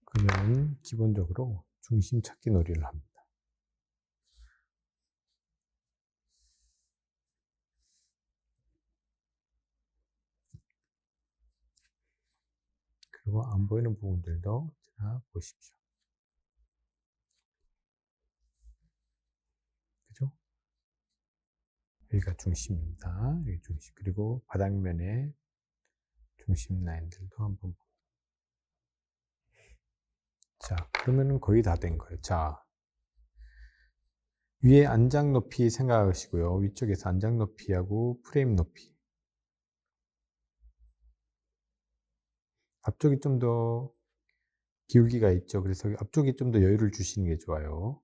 그러면 기본적으로 중심 찾기 놀이를 합니다. 그리고 안 보이는 부분들도 자, 보십시오. 그죠? 여기가 중심입니다. 여기 중심. 그리고 바닥면에 중심 라인들도 한번 자, 그러면은 거의 다 된 거예요. 자, 위에 안장 높이 생각하시고요. 위쪽에서 안장 높이하고 프레임 높이. 앞쪽이 좀 더 기울기가 있죠. 그래서 앞쪽이 좀 더 여유를 주시는 게 좋아요.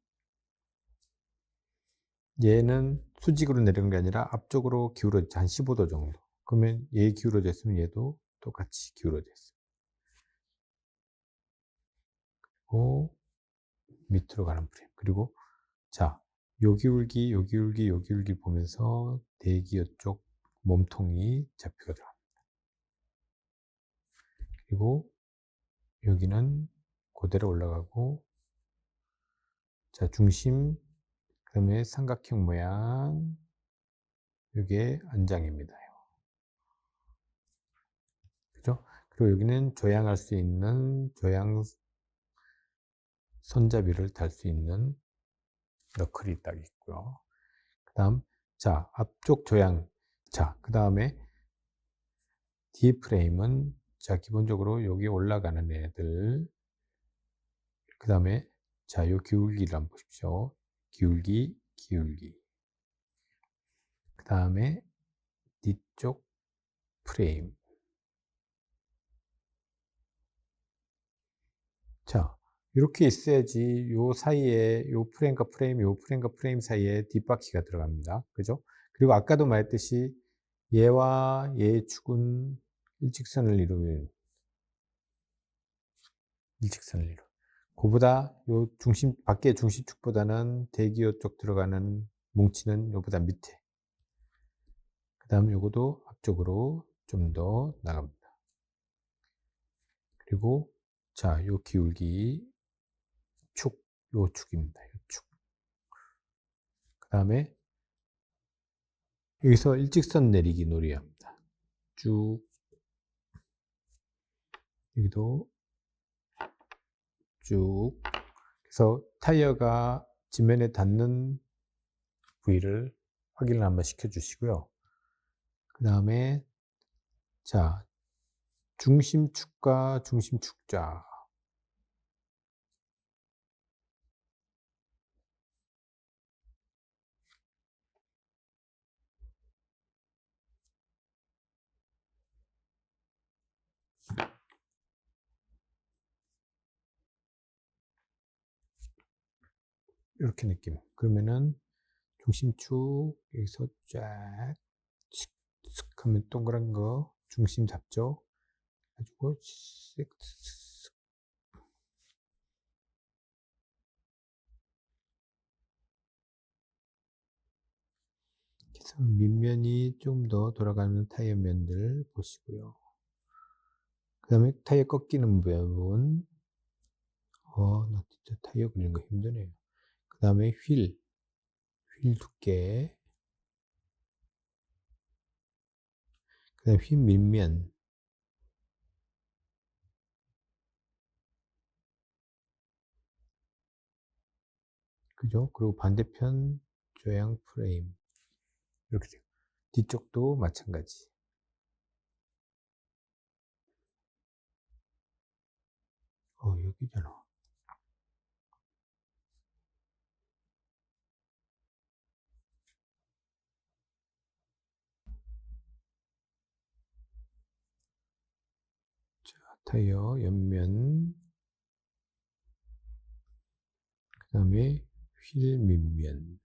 얘는 수직으로 내려온 게 아니라 앞쪽으로 기울어져 한 15도 정도. 그러면 얘 기울어져 있으면 얘도 똑같이 기울어져 있어요. 그리고 밑으로 가는 프레임. 그리고 자, 요 기울기, 요 기울기, 요 기울기 보면서 대기어 쪽 몸통이 잡히가 들어갑니다. 그리고 여기는 그대로 올라가고 자, 중심 그다음에 삼각형 모양 이게 안장입니다. 그죠? 그리고 여기는 조향할 수 있는 조향 손잡이를 달 수 있는 너클이 딱 있고요. 그다음 자, 앞쪽 조향. 자, 그다음에 D 프레임은 자, 기본적으로 여기 올라가는 애들. 그다음에 자, 요 기울기를 한번 보십시오. 기울기, 기울기. 그다음에 뒤쪽 프레임. 자, 이렇게 있어야지 요 사이에 요 프레임과 프레임, 요 프레임과 프레임 사이에 뒷바퀴가 들어갑니다. 그죠? 그리고 아까도 말했듯이 얘와 얘의 축은 일직선을 이루면 일직선을 이루. 그보다 요 중심 밖에 중심축보다는 대기어 쪽 들어가는 뭉치는 요보다 밑에. 그다음에 요것도 앞쪽으로 좀 더 나갑니다. 그리고 자, 요 기울기 축, 요 축입니다. 요 축. 그다음에 여기서 일직선 내리기 놀이합니다. 쭉 여기도 쭉 그래서 타이어가 지면에 닿는 부위를 확인을 한번 시켜 주시고요. 그 다음에 자, 중심축과 중심축자 이렇게 느낌. 그러면은 중심축 여기서 쫙 슥슥 하면 동그란 거 중심 잡죠. 가지고 쓱쓱 그래서 밑면이 좀 더 돌아가는 타이어 면들 보시고요. 그 다음에 타이어 꺾이는 부분. 나 진짜 타이어 그리는 거 힘드네요. 그 다음에 휠 두께. 그 다음에 휠 밑면. 그죠? 그리고 반대편 조향 프레임. 이렇게 돼요. 뒤쪽도 마찬가지. 여기잖아. 자, 타이어 옆면. 그 다음에 휠 밑면.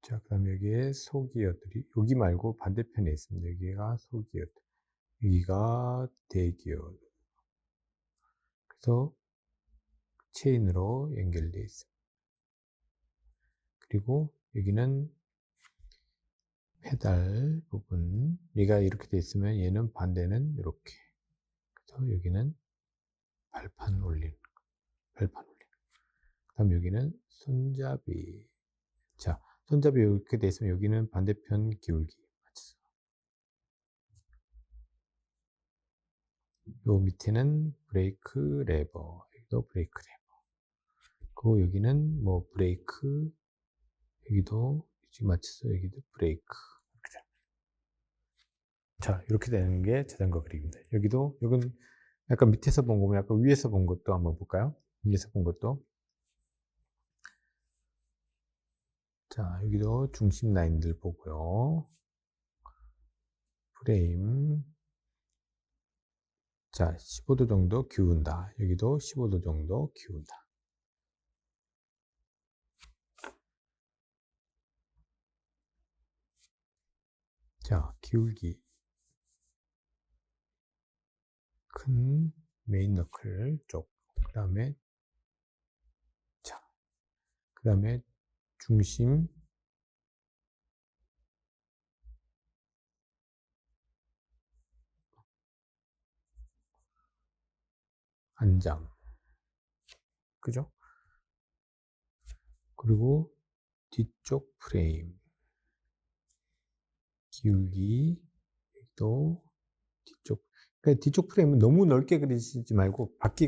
자, 그 다음에 여기에 소기어들이, 여기 말고 반대편에 있습니다. 여기가 소기어, 여기가 대기어. 그래서 체인으로 연결되어 있습니다. 그리고 여기는 페달 부분. 얘가 이렇게 되어 있으면 얘는 반대는 이렇게. 그래서 여기는 발판 올리는 거. 발판 올리는 거. 그 다음 여기는 손잡이. 자, 손잡이 이렇게 되어 있으면 여기는 반대편 기울기. 요 밑에는 브레이크 레버. 여기도 브레이크 레버. 그리고 여기는 뭐 브레이크. 여기도 지금 맞춰서 여기도 브레이크. 자, 이렇게 되는 게 자전거 그립입니다. 여기도, 여긴 약간 밑에서 본 거면 약간 위에서 본 것도 한번 볼까요? 위에서 본 것도. 자, 여기도 중심 라인들 보고요. 프레임. 자, 15도 정도 기운다. 여기도 15도 정도 기운다. 자, 기울기. 큰 메인 너클 쪽. 그 다음에, 자, 그 다음에 중심. 안장. 그죠? 그리고 뒤쪽 프레임. 기울기. 또 뒤쪽. 그러니까 뒤쪽 프레임은 너무 넓게 그리시지 말고 바퀴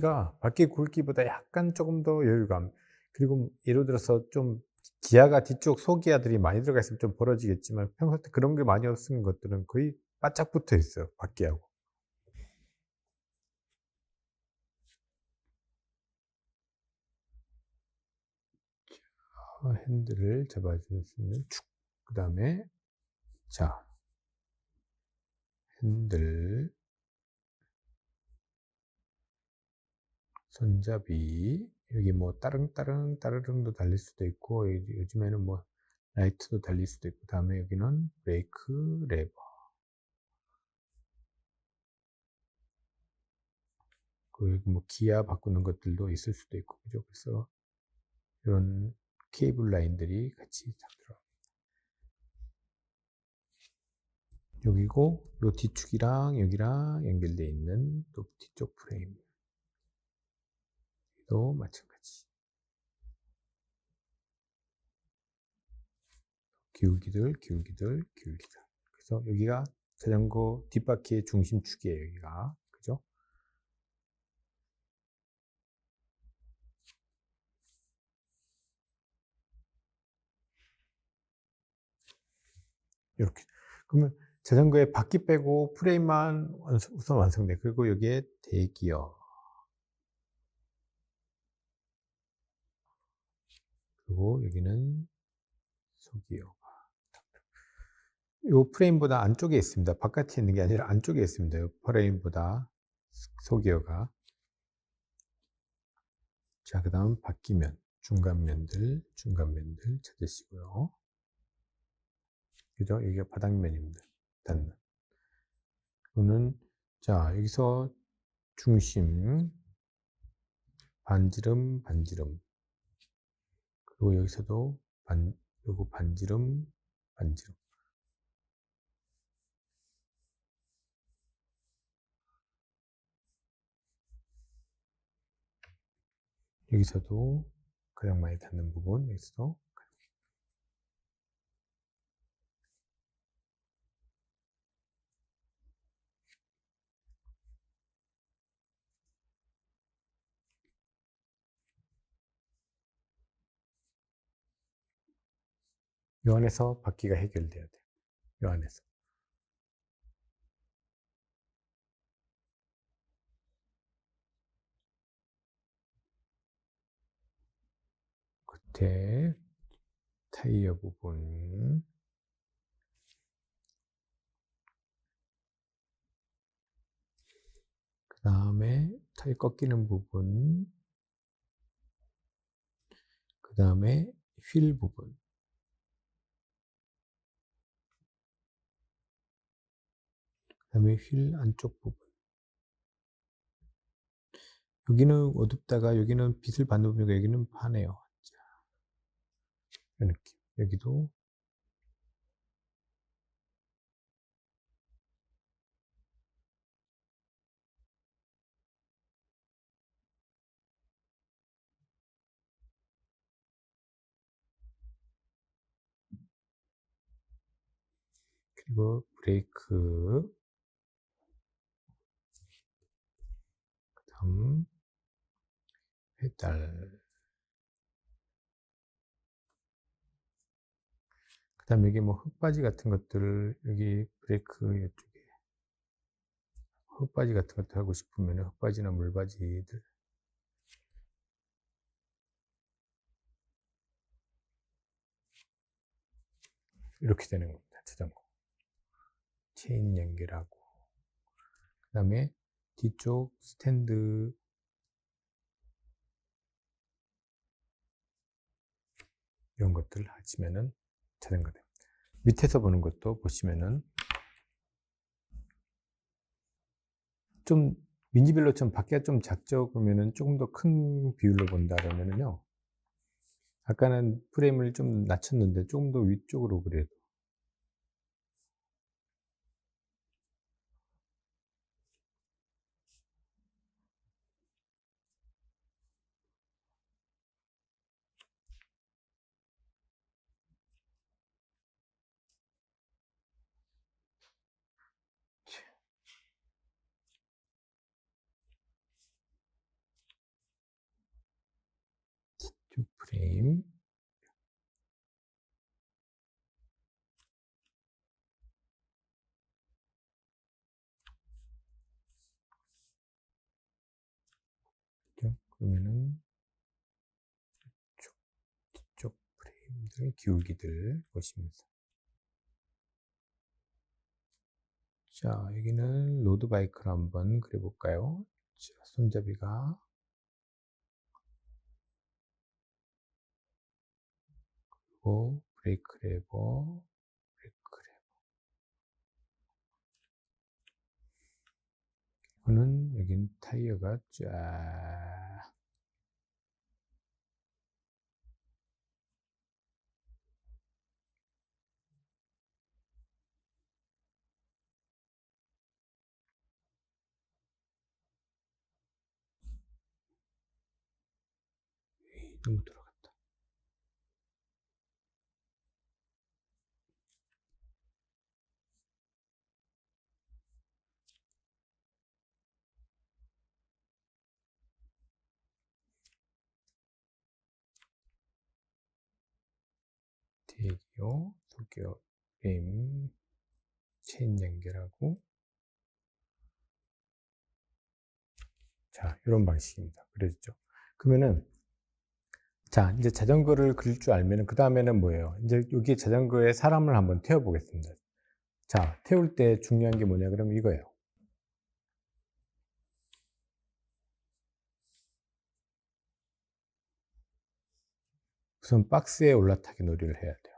굵기보다 약간 조금 더 여유감. 그리고 예를 들어서 좀 기아가 뒤쪽 소기아들이 많이 들어가 있으면 좀 벌어지겠지만 평소 때 그런 게 많이 없는 것들은 거의 바짝 붙어 있어요. 바퀴하고. 핸들을 잡아줄 수 있는 축. 그 다음에 자, 핸들, 손잡이. 여기 뭐 따릉도 달릴 수도 있고, 요즘에는 뭐 라이트도 달릴 수도 있고, 다음에 여기는 브레이크 레버. 그 뭐 기아 바꾸는 것들도 있을 수도 있고, 그죠? 그래서 이런 케이블 라인들이 같이 들어. 여기고, 요 뒤축이랑 여기랑 연결되어 있는 또 뒤쪽 프레임. 도 마찬가지. 기울기들. 그래서 여기가 자전거 뒷바퀴의 중심축이에요, 여기가. 그죠? 이렇게. 그러면 자전거의 바퀴 빼고 프레임만 우선 완성돼. 그리고 여기에 대기어. 그리고 여기는 소기어. 이 프레임보다 안쪽에 있습니다. 바깥에 있는 게 아니라 안쪽에 있습니다. 이 프레임보다. 소기어가. 자, 그 다음 바퀴면, 중간면들 찾으시고요. 그죠? 이게 바닥면입니다. 닿는. 이거는, 자, 여기서 중심, 반지름. 그리고 여기서도 요거 반지름. 여기서도 가장 많이 닿는 부분, 여기서도. 요 안에서 바퀴가 해결돼야 돼요. 요 안에서. 끝에 타이어 부분. 그 다음에 타이어 꺾이는 부분. 그 다음에 휠 부분. 그 다음에 휠 안쪽 부분. 여기는 어둡다가 여기는 빛을 받는 부분이고 여기는 파네요. 이 느낌. 여기도 그리고 브레이크. 그 다음 페달. 그 다음 여기 뭐 흙바지 같은 것들, 여기 브레이크 이쪽에 흙바지 같은 것들 하고 싶으면 흙바지나 물바지들 이렇게 되는 겁니다. 자전거 체인 연결하고, 그 다음에 뒤쪽 스탠드 이런 것들 하시면은 자전거 됩니다. 밑에서 보는 것도 보시면은 좀 미니벨로 좀 바퀴가 좀 작죠? 그러면은 조금 더 큰 비율로 본다 그러면은요, 아까는 프레임을 좀 낮췄는데 조금 더 위쪽으로 그래도 쭉 프레임. 그러면은 뒤쪽 프레임들 기울기들 보시면서, 자, 여기는 로드바이크로 한번 그려볼까요? 자, 손잡이가, 그리고 브레이크 레버. 이거는 여긴 타이어가 쫙. 너무 들어갔다. 대기어, 소기어, 프레임, 체인 연결하고. 자, 이런 방식입니다. 그려졌죠? 그러면은, 자, 이제 자전거를 그릴 줄 알면은, 그 다음에는 뭐예요? 이제 여기 자전거에 사람을 한번 태워보겠습니다. 자, 태울 때 중요한 게 뭐냐? 그러면 이거예요. 우선 박스에 올라타기 놀이를 해야 돼요.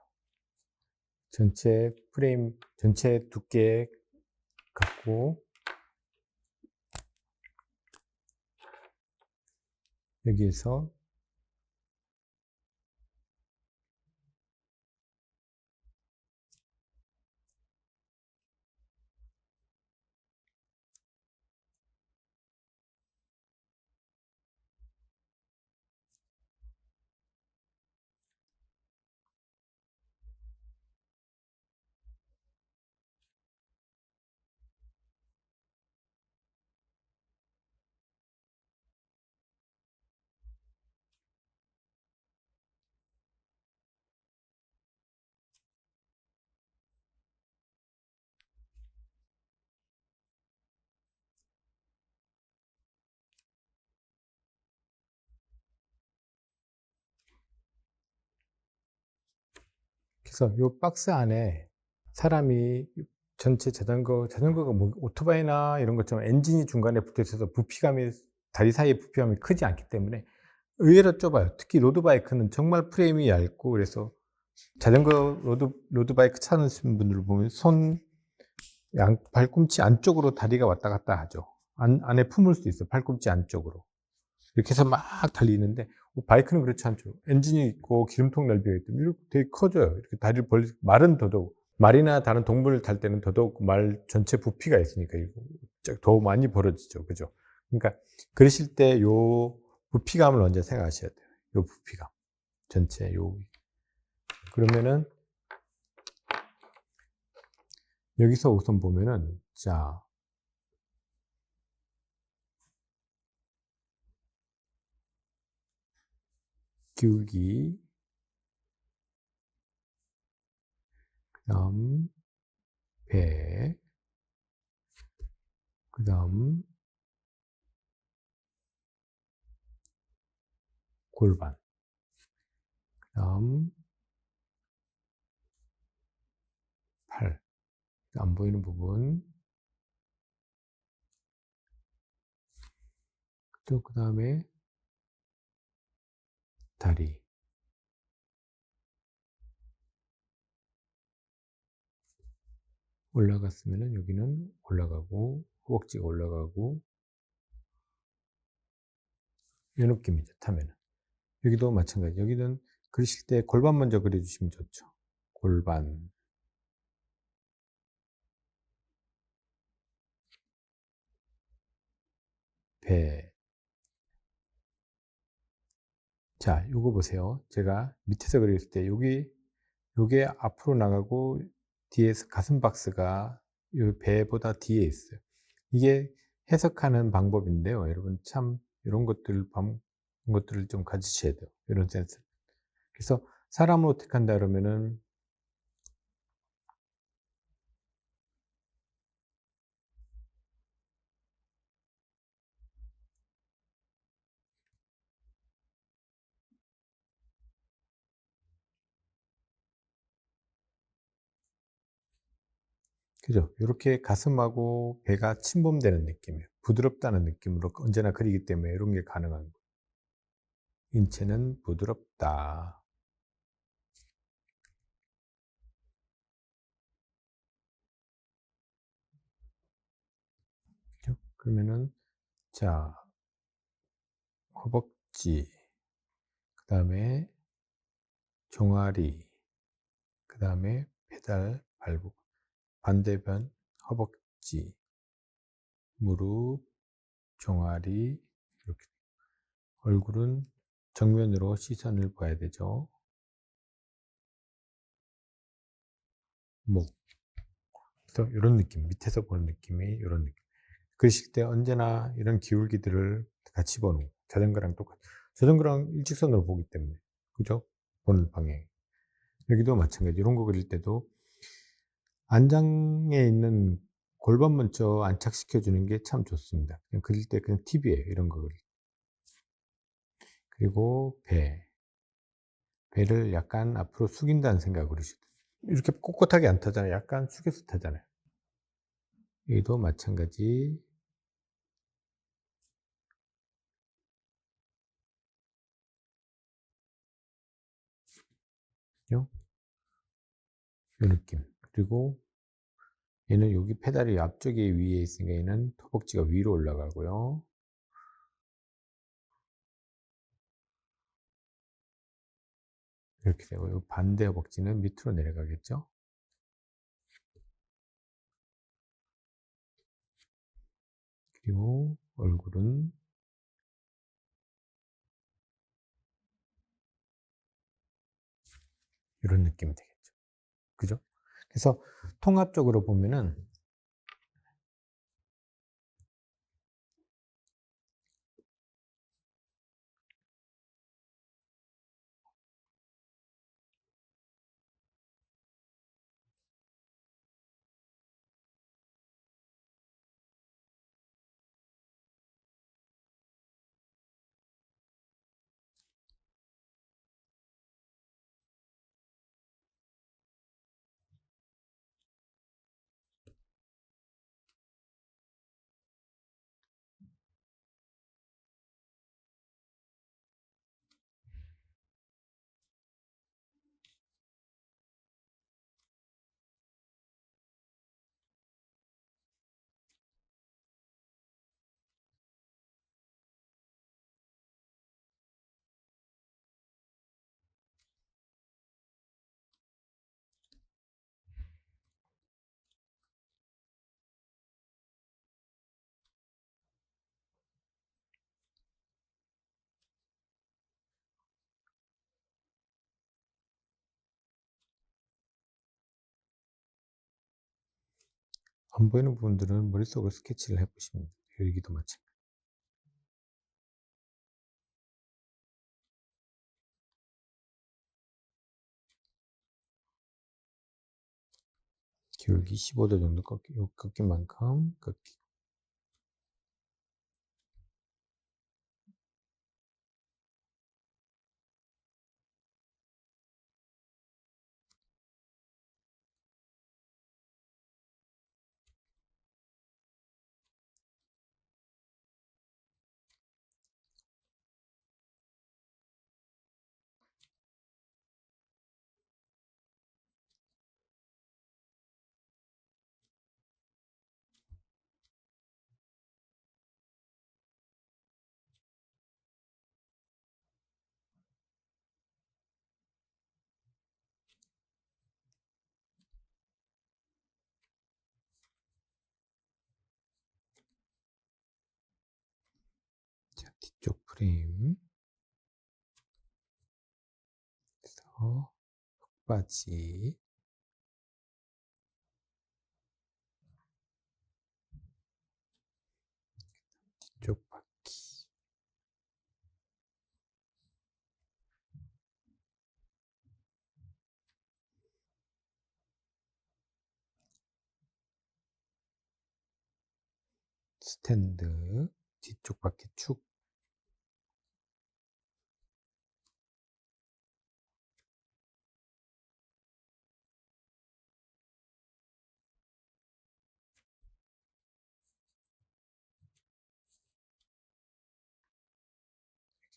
전체 프레임, 전체 두께 갖고 여기에서 그래서 이 박스 안에 사람이 전체 자전거가 뭐 오토바이나 이런 것처럼 엔진이 중간에 붙어 있어서 부피감이, 다리 사이의 부피감이 크지 않기 때문에 의외로 좁아요. 특히 로드바이크는 정말 프레임이 얇고, 그래서 자전거 로드바이크 타시는 분들을 보면 발꿈치 안쪽으로 다리가 왔다 갔다 하죠. 안에 품을 수도 있어요. 발꿈치 안쪽으로. 이렇게 해서 막 달리는데, 바이크는 그렇지 않죠. 엔진이 있고 기름통 넓이가 있기 때문에 이렇게 되게 커져요. 이렇게 다리를 말은 더더욱, 말이나 다른 동물을 탈 때는 더더욱 말 전체 부피가 있으니까 더 많이 벌어지죠. 그죠? 그러니까 그러실 때 요 부피감을 먼저 생각하셔야 돼요. 요 부피감. 전체 그러면은 여기서 우선 보면은, 자, 기울기, 그 다음 배, 그 다음 골반, 그 다음 팔, 안 보이는 부분, 또 그 다음에 다리, 올라갔으면은 여기는 올라가고, 허벅지가 올라가고, 이 느낌이죠, 타면은. 여기도 마찬가지. 여기는 그리실 때 골반 먼저 그려주시면 좋죠. 골반, 배. 자, 요거 보세요. 제가 밑에서 그렸을 때 요게 앞으로 나가고 뒤에서 가슴 박스가 요 배보다 뒤에 있어요. 이게 해석하는 방법인데요. 여러분 참 이런 것들을 좀 가지셔야 돼요. 이런 센스. 그래서 사람을 어떻게 한다 그러면은, 그죠? 이렇게 가슴하고 배가 침범되는 느낌이에요. 부드럽다는 느낌으로 언제나 그리기 때문에 이런 게 가능한 거예요. 인체는 부드럽다. 그죠? 그러면은, 자, 허벅지, 그 다음에 종아리, 그 다음에 페달 밟고, 반대편 허벅지, 무릎, 종아리, 이렇게. 얼굴은 정면으로 시선을 봐야 되죠. 목. 그래서 이런 느낌, 밑에서 보는 느낌이 이런 느낌. 그러실 때 언제나 이런 기울기들을 같이 보는 거예요. 자전거랑 똑같이. 자전거랑 일직선으로 보기 때문에. 그죠? 보는 방향이. 여기도 마찬가지. 이런 거 그릴 때도 안장에 있는 골반 먼저 안착시켜 주는 게 참 좋습니다. 그냥 그릴 때 그냥 팁이에요. 이런 거 그릴 때. 그리고 배를 약간 앞으로 숙인다는 생각으로 그리시죠. 이렇게 꼿꼿하게 안 타잖아요. 약간 숙여서 타잖아요. 여기도 마찬가지. 요 느낌. 그리고 얘는 여기 페달이 앞쪽에 위에 있으니까 얘는 허벅지가 위로 올라가고요. 이렇게 되고 반대 허벅지는 밑으로 내려가겠죠. 그리고 얼굴은 이런 느낌이 되겠죠. 그죠? 그래서 통합적으로 보면은 안 보이는 부분들은 머릿속으로 스케치를 해보시면 돼요. 여기도 마찬가지. 기울기 15도 정도 꺾인 만큼 꺾기. 자, 뒤쪽 프레임. 그래서 흙바지. 뒤쪽 바퀴. 스탠드. 뒤쪽 바퀴 축.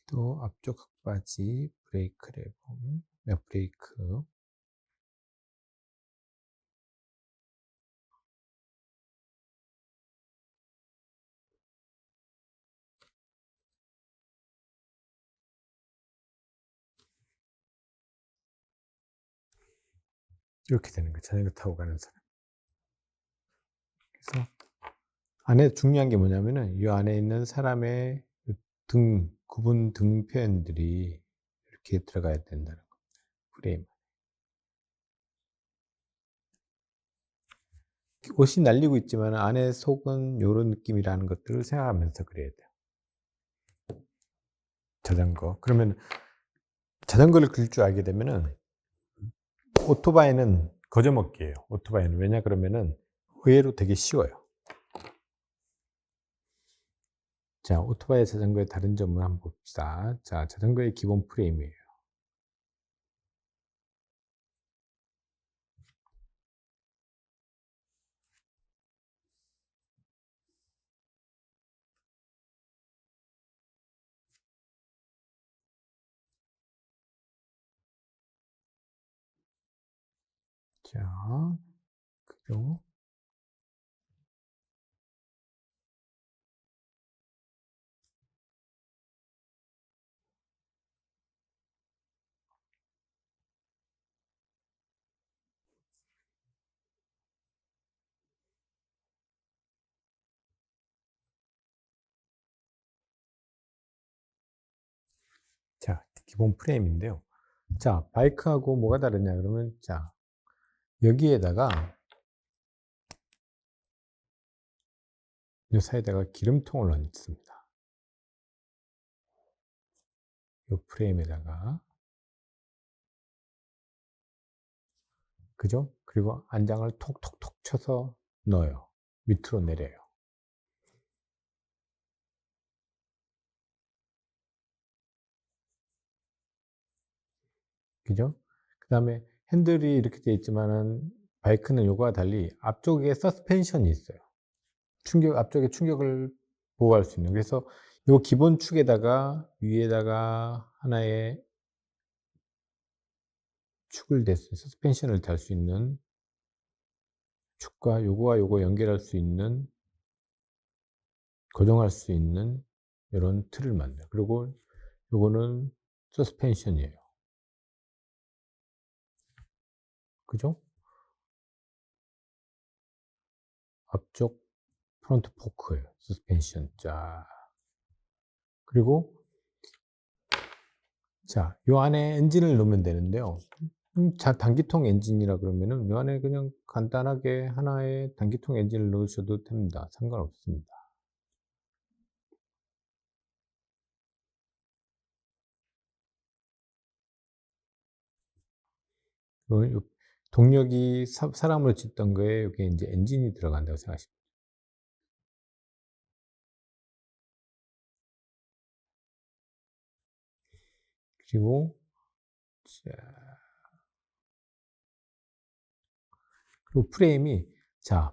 또 앞쪽 흙바지. 브레이크 레버. 브레이크. 이렇게 되는 거예요. 자전거 타고 가는 사람. 그래서 안에 중요한 게 뭐냐면은 이 안에 있는 사람의 구분 등 표현들이 이렇게 들어가야 된다는 거. 프레임. 옷이 날리고 있지만 안에 속은 이런 느낌이라는 것들을 생각하면서 그려야 돼요. 자전거. 그러면 자전거를 그릴 줄 알게 되면은 오토바이는 거저먹기예요. 오토바이는. 왜냐 그러면은 의외로 되게 쉬워요. 자, 오토바이 자전거의 다른 점을 한번 봅시다. 자, 자전거의 기본 프레임이에요. 자, 그죠? 자, 기본 프레임인데요. 자, 바이크하고 뭐가 다르냐 그러면, 자, 여기에다가 이 사이에다가 기름통을 얹습니다. 이 프레임에다가. 그죠? 그리고 안장을 톡톡톡 쳐서 넣어요. 밑으로 내려요. 그죠? 그 다음에 핸들이 이렇게 되어 있지만은 바이크는 요거와 달리 앞쪽에 서스펜션이 있어요. 앞쪽에 충격을 보호할 수 있는. 그래서 요 기본 축에다가 위에다가 하나의 축을 댔어요. 서스펜션을 달 수 있는 축과 요거와 요거 연결할 수 있는, 고정할 수 있는 요런 틀을 만들어요. 그리고 요거는 서스펜션이에요. 그죠? 앞쪽 프론트 포크예요. 서스펜션. 자. 그리고 자, 요 안에 엔진을 넣으면 되는데요. 단기통 엔진이라 그러면은 요 안에 그냥 간단하게 하나의 단기통 엔진을 넣으셔도 됩니다. 상관없습니다. 요 동력이 사람으로 짓던 거에 여기에 이제 엔진이 들어간다고 생각하시면 돼요. 그리고 자, 그리고 프레임이, 자,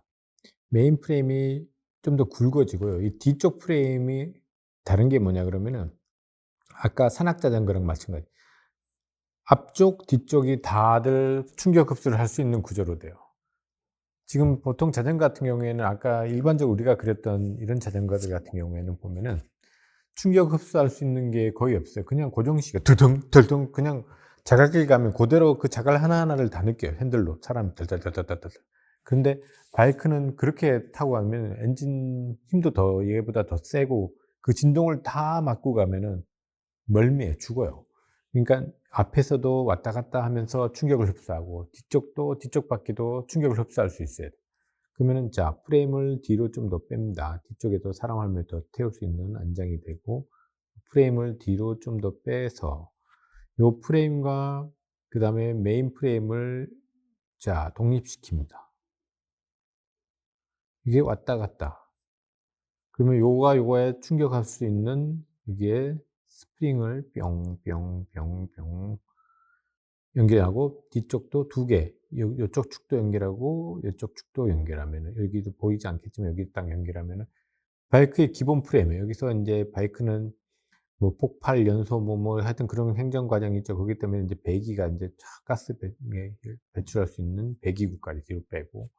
메인 프레임이 좀 더 굵어지고요. 이 뒤쪽 프레임이 다른 게 뭐냐 그러면은 아까 산악자전거랑 마찬가지. 앞쪽, 뒤쪽이 다들 충격 흡수를 할 수 있는 구조로 돼요. 지금 보통 자전거 같은 경우에는 아까 일반적으로 우리가 그렸던 이런 자전거들 같은 경우에는 보면은 충격 흡수할 수 있는 게 거의 없어요. 그냥 고정시켜 드등 덜덩 그냥 자갈길 가면 그대로 그 자갈 하나하나를 다 느껴요. 핸들로 사람이 덜덜덜덜덜덜. 그런데 바이크는 그렇게 타고 가면 엔진 힘도 더 얘보다 더 세고 그 진동을 다 맞고 가면은 멀미에 죽어요. 그러니까 앞에서도 왔다 갔다 하면서 충격을 흡수하고 뒤쪽도, 뒤쪽 바퀴도 충격을 흡수할 수 있어야 돼요. 그러면은, 자, 프레임을 뒤로 좀 더 뺍니다. 뒤쪽에도 사람 한 명 더 태울 수 있는 안장이 되고, 프레임을 뒤로 좀 더 빼서 요 프레임과 그 다음에 메인 프레임을, 자, 독립시킵니다. 이게 왔다 갔다. 그러면 요거와 요거에 충격할 수 있는 여기에 스프링을 뿅뿅뿅뿅 연결하고, 뒤쪽도 두 개, 요쪽 축도 연결하고 요쪽 축도 연결하면은, 여기도 보이지 않겠지만 여기 딱 연결하면은 바이크의 기본 프레임이에요. 여기서 인제 바이크는 뭐 폭발 연소 하여튼 그런 행정 과정이 있죠. 거기 때문에 인제 배기가 인제 쫙 가스 배출할 수 있는 배기구까지 뒤로 빼고,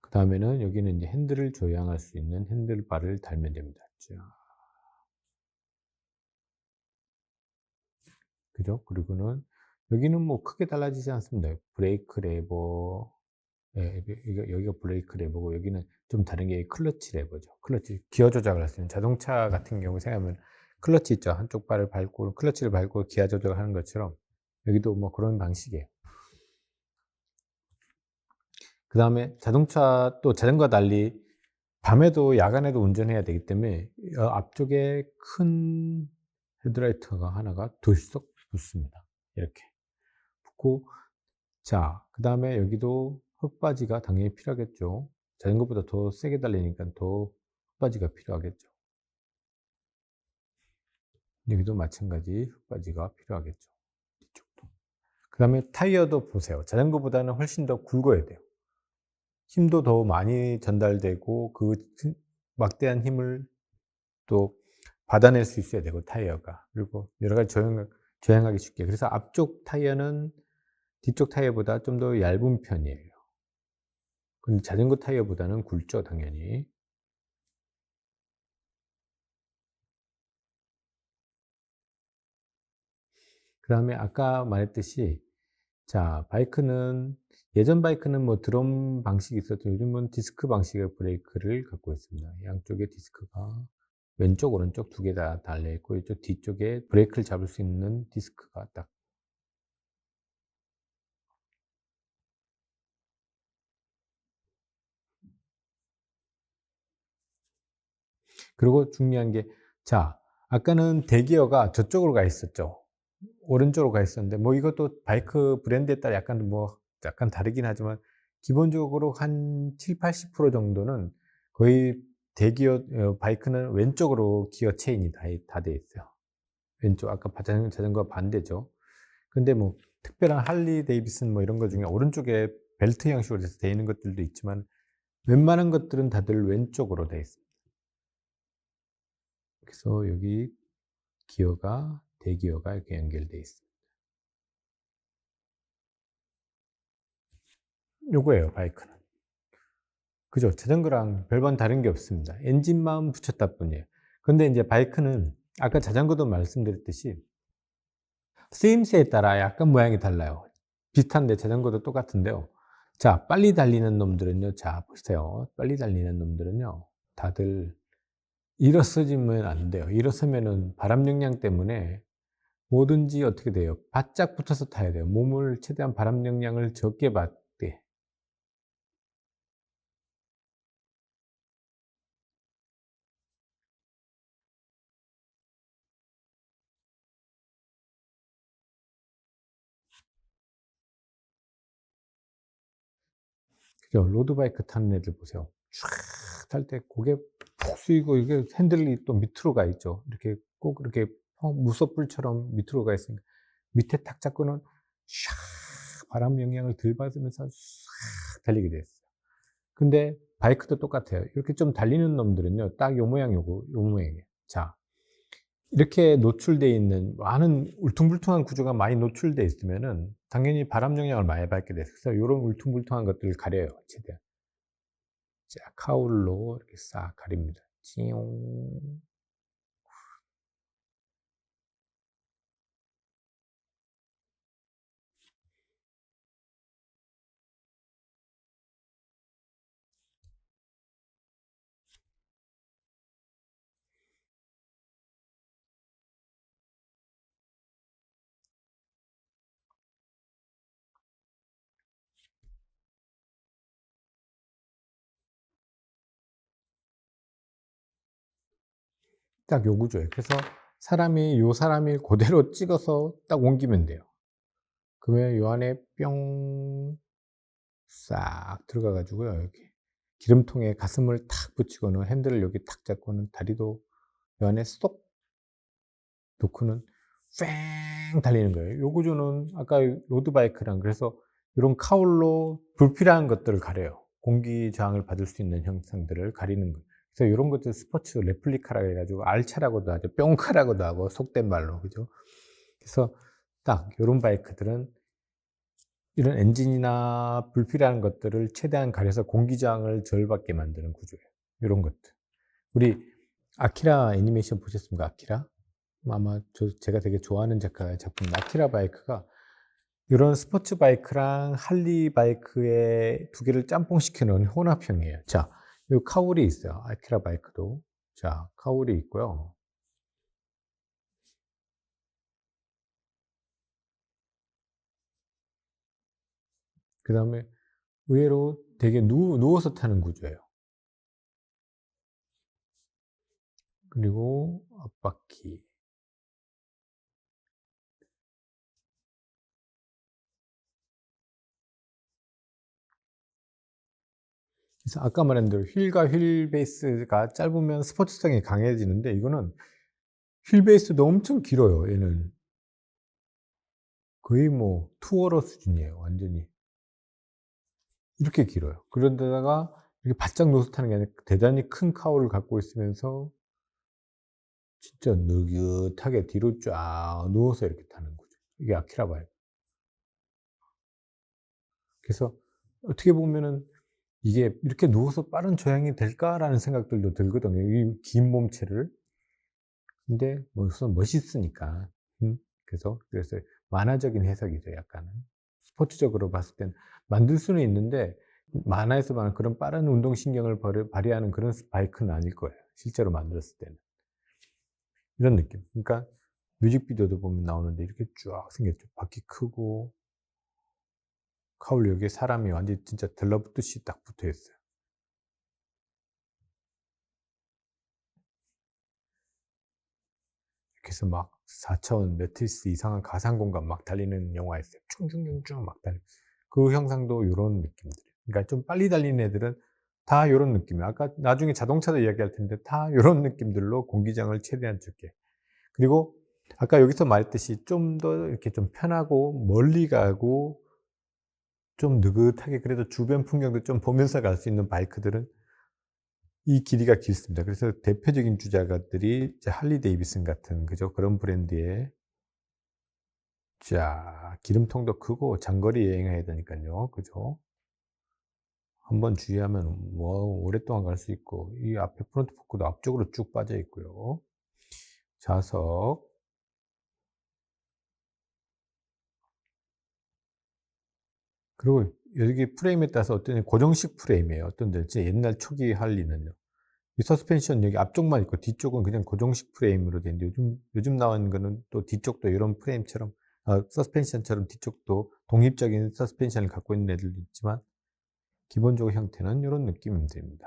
그다음에는 여기는 인제 핸들을 조향할 수 있는 핸들바를 달면 됩니다. 자. 그죠? 그리고는 여기는 뭐 크게 달라지지 않습니다. 브레이크 레버, 예, 여기가 브레이크 레버고 여기는 좀 다른 게 클러치 레버죠. 클러치, 기어 조작을 할 수 있는, 자동차 같은 경우 생각하면 클러치 있죠. 한쪽 발을 밟고 클러치를 밟고 기아 조작을 하는 것처럼 여기도 뭐 그런 방식이에요. 그 다음에 자동차, 또 자전거와 달리 밤에도 야간에도 운전해야 되기 때문에 앞쪽에 큰 헤드라이트가 하나가 들썩 붙습니다. 이렇게 붙고, 자, 그 다음에 여기도 흙바지가 당연히 필요하겠죠. 자전거보다 더 세게 달리니까 더 흙바지가 필요하겠죠. 여기도 마찬가지 흙바지가 필요하겠죠. 뒤쪽도. 그 다음에 타이어도 보세요. 자전거보다는 훨씬 더 굵어야 돼요. 힘도 더 많이 전달되고 그 막대한 힘을 또 받아낼 수 있어야 되고, 타이어가. 그리고 여러 가지 조향하기 쉽게. 그래서 앞쪽 타이어는 뒤쪽 타이어보다 좀 더 얇은 편이에요. 근데 자전거 타이어보다는 굵죠, 당연히. 그다음에 아까 말했듯이 자 바이크는 예전 바이크는 뭐 드럼 방식이 있었죠. 요즘은 디스크 방식의 브레이크를 갖고 있습니다. 양쪽에 디스크가 왼쪽 오른쪽 두 개 다 달려 있고 이쪽 뒤쪽에 브레이크를 잡을 수 있는 디스크가 딱. 그리고 중요한 게 자 아까는 대기어가 저쪽으로 가 있었죠. 오른쪽으로 가 있었는데 뭐 이것도 바이크 브랜드에 따라 약간 뭐 약간 다르긴 하지만 기본적으로 한 70-80% 정도는 거의 대기어 바이크는 왼쪽으로 기어 체인이 다 돼 있어요. 왼쪽 아까 자전거 반대죠. 근데 뭐 특별한 할리 데이비슨 뭐 이런 것 중에 오른쪽에 벨트 형식으로 돼서 돼 있는 것들도 있지만 웬만한 것들은 다들 왼쪽으로 돼 있습니다. 그래서 여기 기어가 대기어가 이렇게 연결돼 있습니다. 요거예요, 바이크는. 그죠? 자전거랑 별반 다른 게 없습니다. 엔진만 붙였다 뿐이에요. 근데 이제 바이크는 아까 자전거도 말씀드렸듯이 쓰임새에 따라 약간 모양이 달라요. 비슷한데 자전거도 똑같은데요. 자, 빨리 달리는 놈들은요. 자, 보세요. 빨리 달리는 놈들은요. 다들 일어서지면 안 돼요. 일어서면은 바람 영향 때문에 뭐든지 어떻게 돼요? 바짝 붙어서 타야 돼요. 몸을 최대한 바람 영향을 적게 받게. 그죠? 로드바이크 타는 애들 보세요. 촤악 탈 때 고개 푹 숙이고 이게 핸들이 또 밑으로 가 있죠. 이렇게 꼭 이렇게 무소불처럼 밑으로 가 있으니까 밑에 탁 잡고는 샥 바람 영향을 덜 받으면서 싹 달리게 돼 있어요. 근데 바이크도 똑같아요. 이렇게 좀 달리는 놈들은요. 딱 요 모양 요 모양이에요. 자, 이렇게 노출되어 있는 많은 울퉁불퉁한 구조가 많이 노출되어 있으면은 당연히 바람 영향을 많이 받게 돼요. 그래서 요런 울퉁불퉁한 것들을 가려요, 최대한. 자, 카울로 이렇게 싹 가립니다. 찌용. 딱 요 구조예요. 그래서 요 사람이 그대로 찍어서 딱 옮기면 돼요. 그러면 요 안에 뿅 싹 들어가 가지고요. 이렇게 기름통에 가슴을 탁 붙이고는 핸들을 여기 탁 잡고는 다리도 요 안에 쏙 놓고는 뺑 달리는 거예요. 요 구조는 아까 로드바이크랑 그래서 요런 카울로 불필요한 것들을 가려요. 공기 저항을 받을 수 있는 형상들을 가리는 거예요. 그래서 요런 것들 스포츠 레플리카라 해 가지고 알차라고도 하죠. 뿅카라고도 하고 속된 말로. 그죠? 그래서 딱 요런 바이크들은 이런 엔진이나 불필요한 것들을 최대한 가려서 공기 저항을 덜 받게 만드는 구조예요. 요런 것들. 우리 아키라 애니메이션 보셨습니까? 아키라? 아마 제가 되게 좋아하는 작가의 작품 아키라 바이크가 이런 스포츠 바이크랑 할리 바이크의 두 개를 짬뽕시켜 놓은 혼합형이에요. 자, 요 카울이 있어요. 아키라 바이크도. 자, 카울이 있고요. 그다음에 의외로 되게 누워서 타는 구조예요. 그리고 앞바퀴. 그래서 아까 말한 대로 휠과 휠 베이스가 짧으면 스포츠성이 강해지는데 이거는 휠 베이스도 엄청 길어요. 얘는 거의 뭐 투어러 수준이에요. 완전히 이렇게 길어요. 그런데다가 이렇게 바짝 누워서 타는 게 아니라 대단히 큰 카울을 갖고 있으면서 진짜 느긋하게 뒤로 쫙 누워서 이렇게 타는 거죠. 이게 아키라 바이크. 그래서 어떻게 보면은 이게 이렇게 누워서 빠른 조향이 될까라는 생각들도 들거든요. 이 긴 몸체를. 근데 우선 멋있으니까. 그래서 만화적인 해석이죠, 약간은. 스포츠적으로 봤을 땐 만들 수는 있는데 만화에서 말하는 그런 빠른 운동신경을 발휘하는 그런 바이크는 아닐 거예요, 실제로 만들었을 때는. 이런 느낌. 그러니까 뮤직비디오도 보면 나오는데 이렇게 쫙 생겼죠. 바퀴 크고 카울 여기에 사람이 완전히 진짜 들러붙듯이 딱 붙어 있어요. 그래서 막 4차원 매트리스 이상한 가상 공간 막 달리는 영화 있어요. 충충충충 막 달리고. 그 형상도 요런 느낌들이에요. 그러니까 좀 빨리 달리는 애들은 다 요런 느낌이에요. 아까 나중에 자동차도 이야기할 텐데 다 요런 느낌들로 공기장을 최대한 적게. 그리고 아까 여기서 말했듯이 좀 더 이렇게 좀 편하고 멀리 가고 좀 느긋하게 그래도 주변 풍경도 좀 보면서 갈 수 있는 바이크들은 이 길이가 길습니다. 그래서 대표적인 주자가들이 이제 할리 데이비슨 같은 그죠? 그런 브랜드의 자, 기름통도 크고 장거리 여행해야 되니까요. 그죠? 한번 주의하면 뭐 오랫동안 갈 수 있고 이 앞에 프론트 포크도 앞쪽으로 쭉 빠져 있고요. 좌석 그리고 여기 프레임에 따라서 어떤 고정식 프레임이에요. 어떤 데 옛날 초기 할리는요. 이 서스펜션 여기 앞쪽만 있고 뒤쪽은 그냥 고정식 프레임으로 돼 있는데 요즘 나온 거는 또 뒤쪽도 이런 프레임처럼 서스펜션처럼 뒤쪽도 독립적인 서스펜션을 갖고 있는 애들도 있지만 기본적으로 형태는 이런 느낌입니다.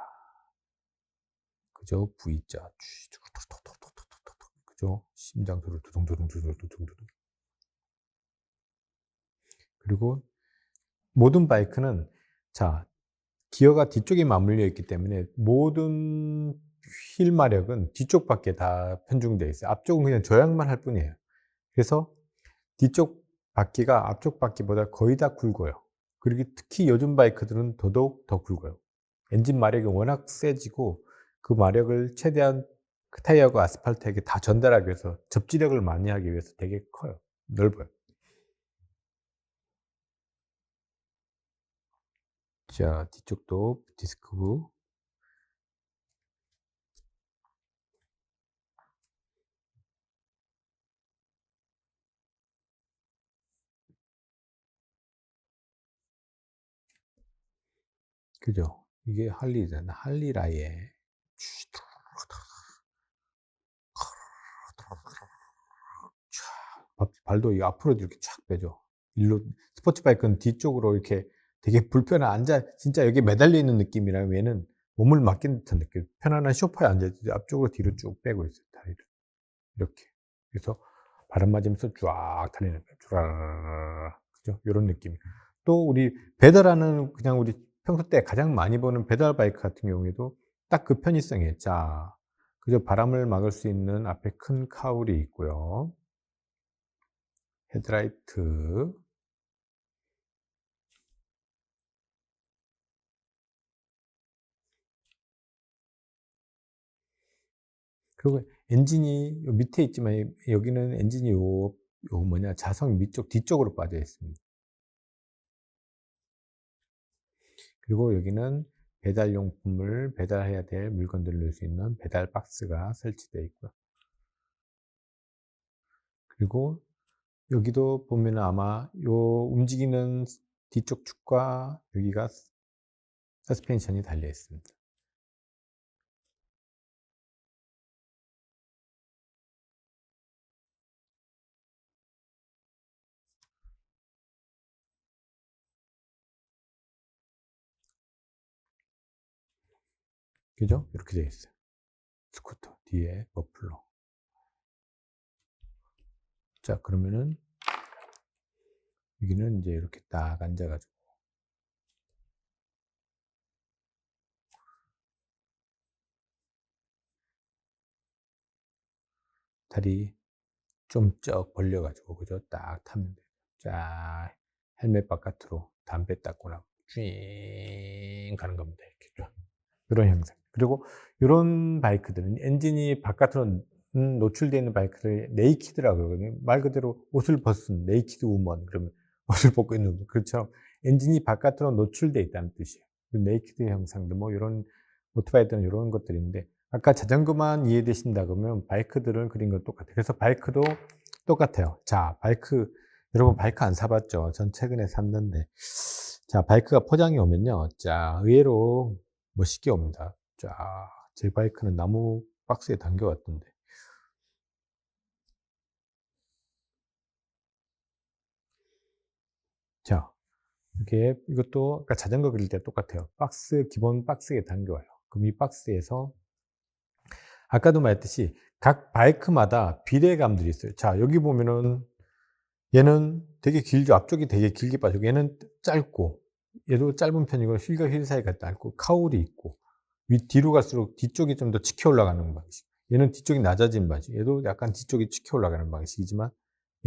그죠? V자 그죠? 심장 소리 두둥두둥두둥두둥두둥. 그리고 모든 바이크는 자 기어가 뒤쪽에 맞물려 있기 때문에 모든 휠 마력은 뒤쪽 밖에 다 편중되어 있어요. 앞쪽은 그냥 조향만 할 뿐이에요. 그래서 뒤쪽 바퀴가 앞쪽 바퀴보다 거의 다 굵어요. 그리고 특히 요즘 바이크들은 더더욱 더 굵어요. 엔진 마력이 워낙 세지고 그 마력을 최대한 그 타이어하고 아스팔트에게 다 전달하기 위해서 접지력을 많이 하기 위해서 되게 커요. 넓어요. 자, 뒤쪽도 디스크. 그죠? 이게 할리잖아. 할리라에 발도 이 앞으로 이렇게 촥 빼죠. 일로 스포츠 바이크는 뒤쪽으로 이렇게 되게 불편한 진짜 여기 매달려 있는 느낌이라면 얘는 몸을 맡긴 듯한 느낌. 편안한 소파에 앉아 있지 앞쪽으로 뒤로 쭉 빼고 있어요. 다리를 이렇게. 그래서 바람 맞으면서 쫙 달리는 거예요. 쭈라라라라. 그죠? 요런 느낌. 또 우리 배달하는 그냥 우리 평소 때 가장 많이 보는 배달 바이크 같은 경우에도 딱 그 편의성이에요. 자, 그죠? 바람을 막을 수 있는 앞에 큰 카울이 있고요. 헤드라이트. 그리고 엔진이 요 밑에 있지만 여기는 엔진이 요 뭐냐 자석 밑쪽 뒤쪽으로 빠져 있습니다. 그리고 여기는 배달용품을 배달해야 될 물건들을 넣을 수 있는 배달 박스가 설치되어 있고요. 그리고 여기도 보면 아마 요 움직이는 뒤쪽 축과 여기가 서스펜션이 달려 있습니다. 그죠? 이렇게 되어 있어요. 스쿠터 뒤에 머플러. 자, 그러면은 여기는 이제 이렇게 딱 앉아가지고 다리 좀 쩍 벌려가지고 그죠? 딱 타면 돼요. 자, 헬멧 바깥으로 담배 닦고 나고 쭉 가는 겁니다. 이렇게 쭉. 이런 형상. 그리고 이런 바이크들은 엔진이 바깥으로 노출되어 있는 바이크를 네이키드라고 그러거든요. 말 그대로 옷을 벗은 네이키드 우먼 그러면 옷을 벗고 있는 그것처럼 엔진이 바깥으로 노출되어 있다는 뜻이에요. 네이키드 형상도 뭐 이런 오토바이들은 이런 것들인데, 아까 자전거만 이해되신다 그러면 바이크들을 그린 건 똑같아요. 그래서 바이크도 똑같아요. 자, 바이크, 여러분 바이크 안 사봤죠? 전 최근에 샀는데, 자, 바이크가 포장이 오면요, 자, 의외로 멋있게 옵니다. 자, 제 바이크는 나무 박스에 담겨왔던데. 자, 이게 이것도 아까 자전거 그릴 때 똑같아요. 박스, 기본 박스에 담겨와요. 그럼 이 박스에서 아까도 말했듯이 각 바이크마다 비례감들이 있어요. 자, 여기 보면은 얘는 되게 길죠. 앞쪽이 되게 길게 빠지고, 얘는 짧고, 얘도 짧은 편이고, 휠과 휠 사이가 짧고, 카울이 있고, 뒤로 갈수록 뒤쪽이 좀 더 치켜 올라가는 방식. 얘는 뒤쪽이 낮아진 방식. 얘도 약간 뒤쪽이 치켜 올라가는 방식이지만,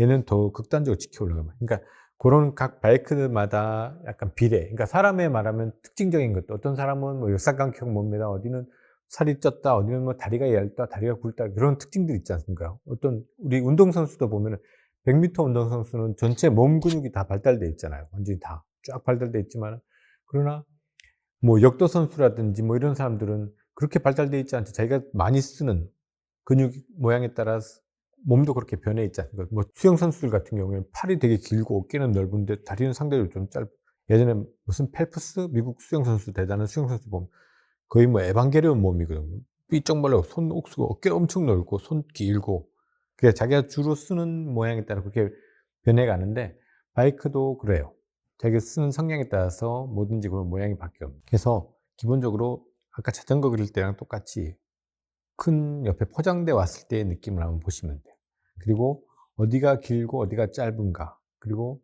얘는 더 극단적으로 치켜 올라가는 방식. 그러니까, 그런 각 바이크마다 약간 비례. 그러니까 사람의 말하면 특징적인 것도, 어떤 사람은 뭐 역사각형 몸매다, 어디는 살이 쪘다, 어디는 뭐 다리가 얇다, 다리가 굵다, 그런 특징들이 있지 않습니까? 어떤, 우리 운동선수도 보면은, 100m 운동선수는 전체 몸 근육이 다 발달되어 있잖아요. 완전히 다 쫙 발달되어 있지만, 그러나 뭐 역도 선수라든지 뭐 이런 사람들은 그렇게 발달되어 있지 않죠. 자기가 많이 쓰는 근육 모양에 따라서 몸도 그렇게 변해 있지 않습니까? 뭐 수영 선수들 같은 경우에는 팔이 되게 길고 어깨는 넓은데 다리는 상대적으로 좀 짧고, 예전에 무슨 펠프스 미국 수영 선수, 대단한 수영 선수 보면 거의 뭐 에반게리온 몸이거든요. 삐쩍 말라고, 손 옥수가 어깨 엄청 넓고 손 길고, 그게 자기가 주로 쓰는 모양에 따라 그렇게 변해가는데, 바이크도 그래요. 자기가 쓰는 성향에 따라서 뭐든지 그런 모양이 바뀌어요. 그래서 기본적으로 아까 자전거 그릴 때랑 똑같이 큰 옆에 포장돼 왔을 때의 느낌을 한번 보시면 돼요. 그리고 어디가 길고 어디가 짧은가, 그리고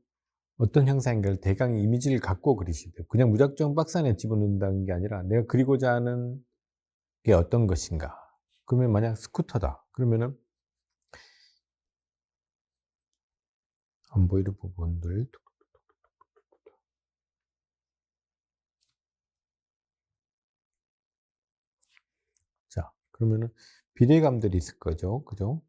어떤 형상인가를 대강 이미지를 갖고 그리셔야 돼요. 그냥 무작정 박스 안에 집어넣는다는 게 아니라 내가 그리고자 하는 게 어떤 것인가. 그러면 만약 스쿠터다, 그러면은 안 보이는 부분들, 자, 그러면은 비례감들이 있을 거죠. 그죠?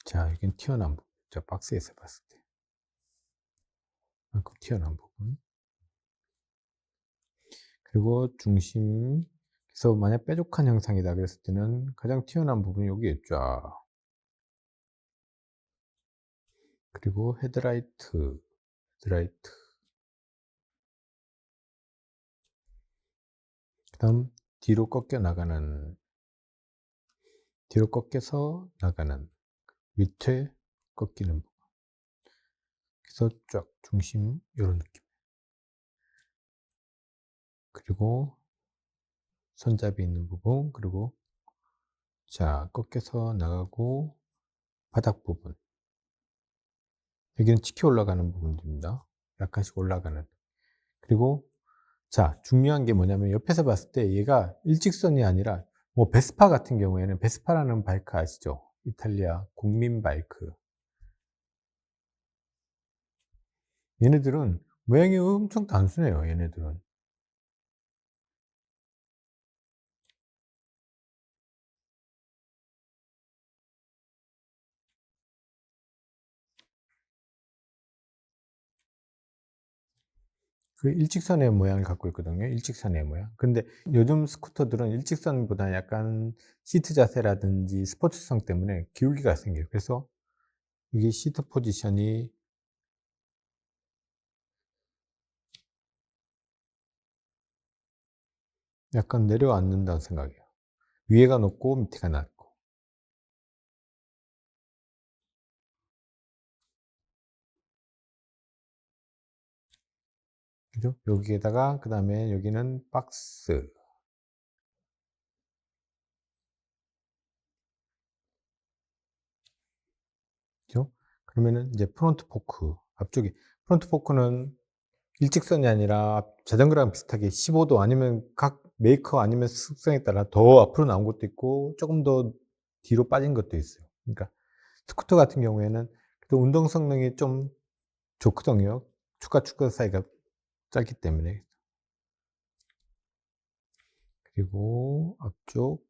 자, 여긴 튀어나온 부분. 자, 박스에서 봤을 때. 만큼 튀어나온 부분. 그리고 중심. 그래서 만약 뾰족한 형상이다 그랬을 때는 가장 튀어나온 부분이 여기에 쫙. 그리고 헤드라이트. 헤드라이트. 그 다음 뒤로 꺾여 나가는, 뒤로 꺾여서 나가는, 밑에 꺾이는 부분. 그래서 쫙 중심, 이런 느낌. 그리고 손잡이 있는 부분, 그리고 자, 꺾여서 나가고 바닥 부분. 여기는 치켜 올라가는 부분입니다. 약간씩 올라가는. 그리고 자, 중요한 게 뭐냐면 옆에서 봤을 때 얘가 일직선이 아니라, 뭐 베스파 같은 경우에는, 베스파라는 바이크 아시죠? 이탈리아 국민 바이크. 얘네들은 모양이 엄청 단순해요. 얘네들은. 그 일직선의 모양을 갖고 있거든요. 일직선의 모양. 근데 요즘 스쿠터들은 일직선보다 약간 시트 자세라든지 스포츠성 때문에 기울기가 생겨요. 그래서 이게 시트 포지션이 약간 내려앉는다고 생각해요. 위에가 높고 밑에가 낮고. 그죠? 여기에다가, 그 다음에 여기는 박스. 그죠? 그러면은 이제 프론트 포크. 앞쪽이, 프론트 포크는 일직선이 아니라 자전거랑 비슷하게 15도, 아니면 각 메이커 아니면 특성에 따라 더 앞으로 나온 것도 있고 조금 더 뒤로 빠진 것도 있어요. 그러니까 스쿠터 같은 경우에는 또 운동 성능이 좀 좋거든요. 축과 사이가 짧기 때문에. 그리고 앞쪽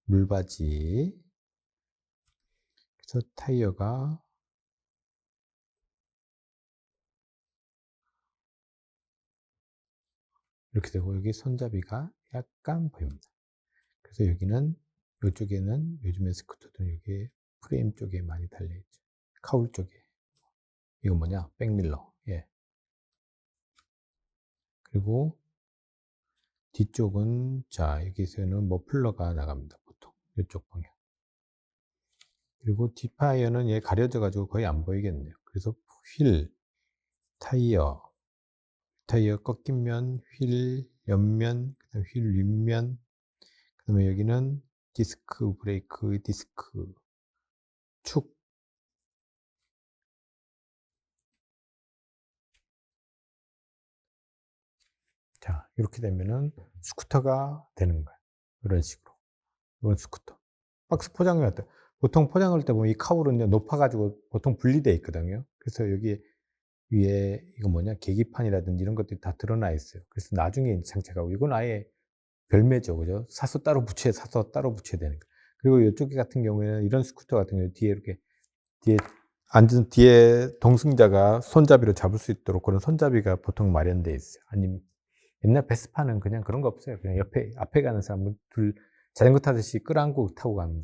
물바지. 그래서 타이어가 이렇게 되고 여기 손잡이가 약간 보입니다. 그래서 여기는 이쪽에는 요즘에 스쿠터들은 여기 프레임 쪽에 많이 달려 있죠. 카울 쪽에. 이거 뭐냐? 백밀러. 예. 그리고 뒤쪽은 자 여기서는 머플러가 나갑니다. 보통 이쪽 방향. 그리고 뒷파이어는 얘 가려져 가지고 거의 안 보이겠네요. 그래서 휠, 타이어, 타이어 꺾인 면, 휠 옆면, 그다음에 휠 윗면, 그다음에 여기는 디스크 브레이크, 디스크, 축. 자, 이렇게 되면은 스쿠터가 되는 거예요. 이런 식으로. 이건 스쿠터. 박스 포장이 어때? 보통 포장할 때 보면 이 카울은 높아가지고 보통 분리되어 있거든요. 그래서 여기 위에 이거 뭐냐 계기판이라든지 이런 것들이 다 드러나 있어요. 그래서 나중에 장착하고 이건 아예 별매죠, 그죠? 사서 따로 붙여야 되는 거. 그리고 이쪽 같은 경우에는 이런 스쿠터 같은 경우 뒤에 이렇게 뒤에 앉은 뒤에 동승자가 손잡이로 잡을 수 있도록 그런 손잡이가 보통 마련되어 있어요. 아니면 옛날 베스파는 그냥 그런 거 없어요. 그냥 옆에 앞에 가는 사람은 둘 자전거 타듯이 끌어안고 타고 가는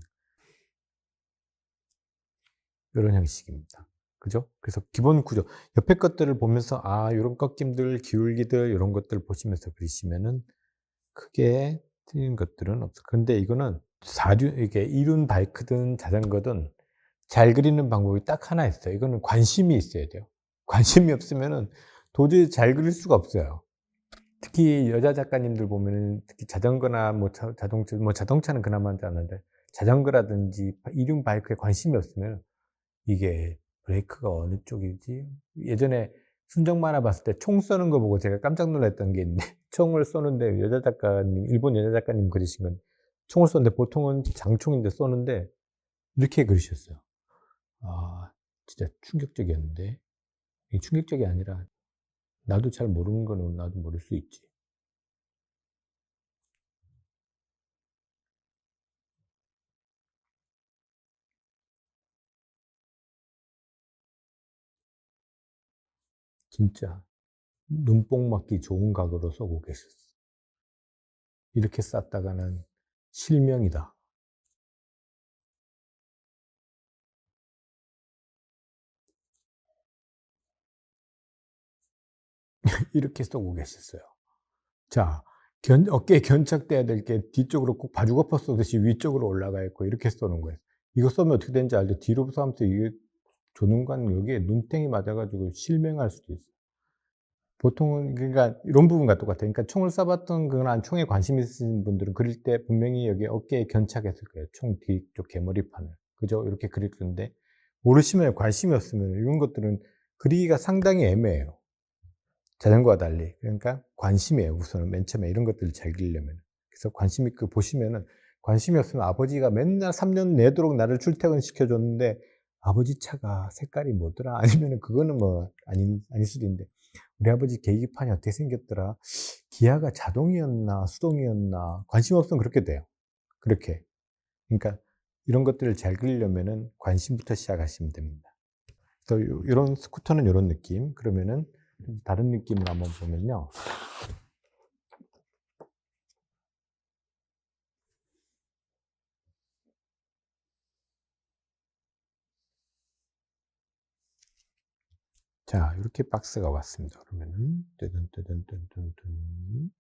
이런 형식입니다. 그죠? 그래서 기본 구조 옆에 것들을 보면서 아 요런 꺾임들 기울기들 요런 것들 보시면서 그리시면은 크게 틀린 것들은 없어. 근데 이거는 사륜 이게 이륜 바이크든 자전거든 잘 그리는 방법이 딱 하나 있어요. 이거는 관심이 있어야 돼요. 관심이 없으면은 도저히 잘 그릴 수가 없어요. 특히 여자 작가님들 보면은 특히 자전거나 뭐 자동차 뭐 자동차는 그나마 하는데 자전거라든지 이륜 바이크에 관심이 없으면 이게 브레이크가 어느 쪽이지? 예전에 순정 만화 봤을 때 총 쏘는 거 보고 제가 깜짝 놀랐던 게 있는데 총을 쏘는데 여자 작가님 일본 여자 작가님 그리신 건 총을 쏘는데 보통은 장총인데 쏘는데 이렇게 그리셨어요. 아 진짜 충격적이었는데 이게 충격적이 아니라 나도 잘 모르는 거는 나도 모를 수 있지. 진짜 눈뽕 맞기 좋은 각으로 쏘고 계셨어. 이렇게 쐈다가는 실명이다. 이렇게 쏘고 계셨어요. 자, 어깨에 견착돼야 될 게 뒤쪽으로 꼭 바주거퍼 쏘듯이 위쪽으로 올라가 있고 이렇게 쏘는 거예요. 이거 쏘면 어떻게 되는지 알죠? 뒤로 쏘면서 이게 조능관 여기에 눈탱이 맞아가지고 실명할 수도 있어요. 보통은 그러니까 이런 부분과 똑같아요. 그러니까 총을 쏴봤던 그런 총에 관심 있으신 분들은 그릴 때 분명히 여기 어깨에 견착했을 거예요. 총 뒤쪽 개머리판을. 그죠? 이렇게 그릴 건데 모르시면 관심이 없으면 이런 것들은 그리기가 상당히 애매해요. 자전거와 달리. 그러니까 관심이에요. 우선은 맨 처음에 이런 것들을 잘 그리려면. 그래서 관심 있게 보시면은 관심이 없으면 아버지가 맨날 3년 내도록 나를 출퇴근시켜 줬는데 아버지 차가 색깔이 뭐더라? 아니면은 그거는 뭐 아닐 수도 있는데 우리 아버지 계기판이 어떻게 생겼더라? 기아가 자동이었나 수동이었나? 관심 없으면 그렇게 돼요. 그렇게. 그러니까 이런 것들을 잘 그리려면은 관심부터 시작하시면 됩니다. 그래서 요런 스쿠터는 요런 느낌. 그러면은 다른 느낌을 한번 보면요. 자, 이렇게 박스가 왔습니다. 그러면은 뜨든뜨든뜨든뜨든.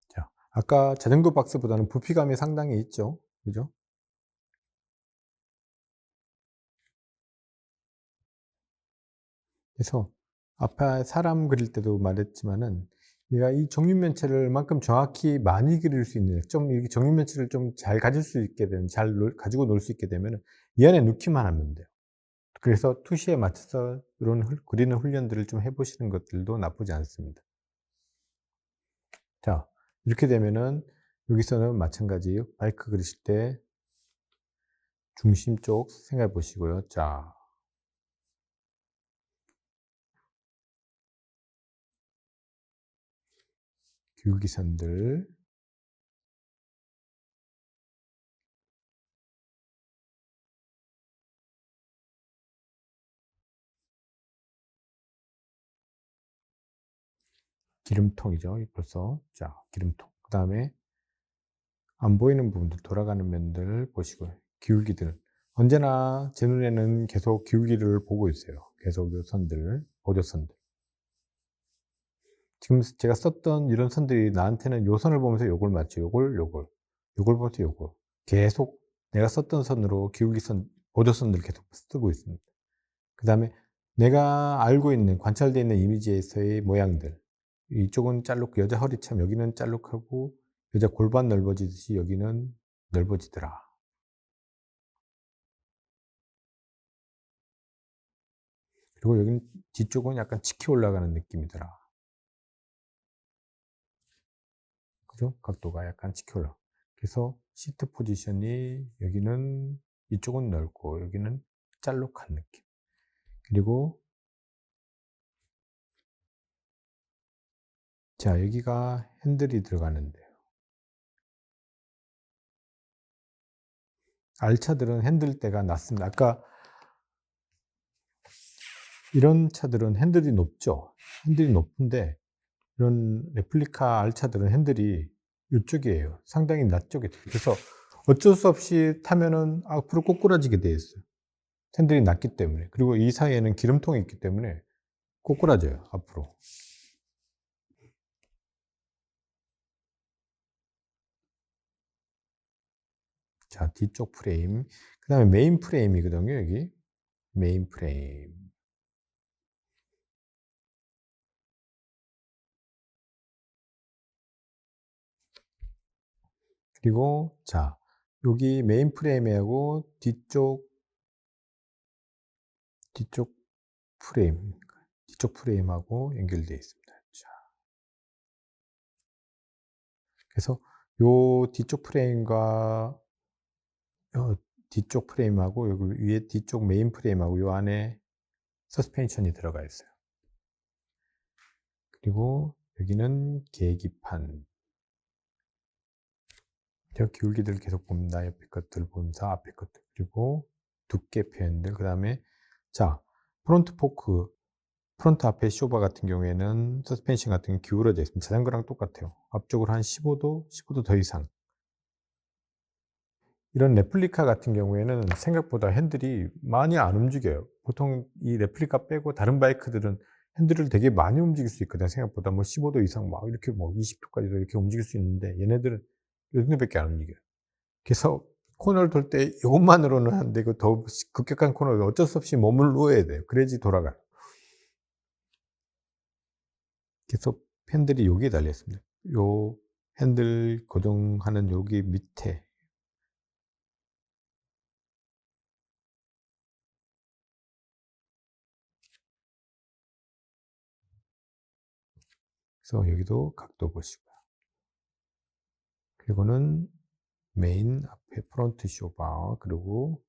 자, 아까 자전거 박스보다는 부피감이 상당히 있죠. 그죠? 그래서 아까 사람 그릴 때도 말했지만은 얘가 이 정육면체를 만큼 정확히 많이 그릴 수 있는 좀 이렇게 정육면체를 좀 잘 가질 수 있게 되는 가지고 놀 수 있게 되면은 이 안에 넣기만 하면 돼요. 그래서 투시에 맞춰서 이런 그리는 훈련들을 좀 해보시는 것들도 나쁘지 않습니다. 자, 이렇게 되면은 여기서는 마찬가지 바이크 그리실 때 중심 쪽 생각해 보시고요. 자, 기울기선들 기름통이죠. 벌써. 자, 기름통. 그 다음에 안 보이는 부분들, 돌아가는 면들 보시고요. 기울기들. 언제나 제 눈에는 계속 기울기를 보고 있어요. 계속 요 선들, 보조선들. 지금 제가 썼던 이런 선들이 나한테는 요 선을 보면서 요걸 맞죠. 요걸 보면서 요걸. 계속 내가 썼던 선으로 기울기선, 보조선들을 계속 쓰고 있습니다. 그 다음에 내가 알고 있는, 관찰되어 있는 이미지에서의 모양들. 이쪽은 짤록, 여자 허리참 여기는 짤록하고 여자 골반 넓어지듯이 여기는 넓어지더라. 그리고 여기는 뒤쪽은 약간 치켜 올라가는 느낌이더라. 그죠? 각도가 약간 치켜 올라. 그래서 시트 포지션이 여기는 이쪽은 넓고 여기는 짤록한 느낌. 그리고 자, 여기가 핸들이 들어가는데요. R차들은 핸들대가 낮습니다. 아까 이런 차들은 핸들이 높죠. 핸들이 높은데 이런 레플리카 R차들은 핸들이 이쪽이에요. 상당히 낮쪽에. 그래서 어쩔 수 없이 타면은 앞으로 꼬꾸라지게 되어 있어요. 핸들이 낮기 때문에. 그리고 이 사이에는 기름통이 있기 때문에 꼬꾸라져요, 앞으로. 자, 뒤쪽 프레임. 그 다음에 메인 프레임이거든요, 여기. 메인 프레임. 그리고, 자, 여기 메인 프레임하고 뒤쪽 프레임. 뒤쪽 프레임하고 연결되어 있습니다. 자. 그래서 요 뒤쪽 프레임과 뒤쪽 프레임하고 여기 위에 뒤쪽 메인 프레임하고 요 안에 서스펜션이 들어가 있어요. 그리고 여기는 계기판. 제가 기울기들을 계속 봅니다. 옆에 것들 보면서 앞에 것들. 그리고 두께 표현들. 그 다음에 자, 프론트 포크. 프론트 앞에 쇼바 같은 경우에는 서스펜션 같은 경우 기울어져 있습니다. 자전거랑 똑같아요. 앞쪽으로 한 15도, 15도 더 이상. 이런 레플리카 같은 경우에는 생각보다 핸들이 많이 안 움직여요. 보통 이 레플리카 빼고 다른 바이크들은 핸들을 되게 많이 움직일 수 있거든요. 생각보다 뭐 15도 이상 막 이렇게 뭐 20도까지도 이렇게 움직일 수 있는데 얘네들은 요 정도밖에 안 움직여요. 그래서 코너를 돌 때 이것만으로는 안 되고 더 급격한 코너를 어쩔 수 없이 몸을 누워야 돼요. 그래야지 돌아가요. 그래서 핸들이 여기에 달려 있습니다. 요 핸들 고정하는 여기 밑에. 그래서 여기도 각도 보시고요. 그리고는 메인 앞에 프론트 쇼바, 그리고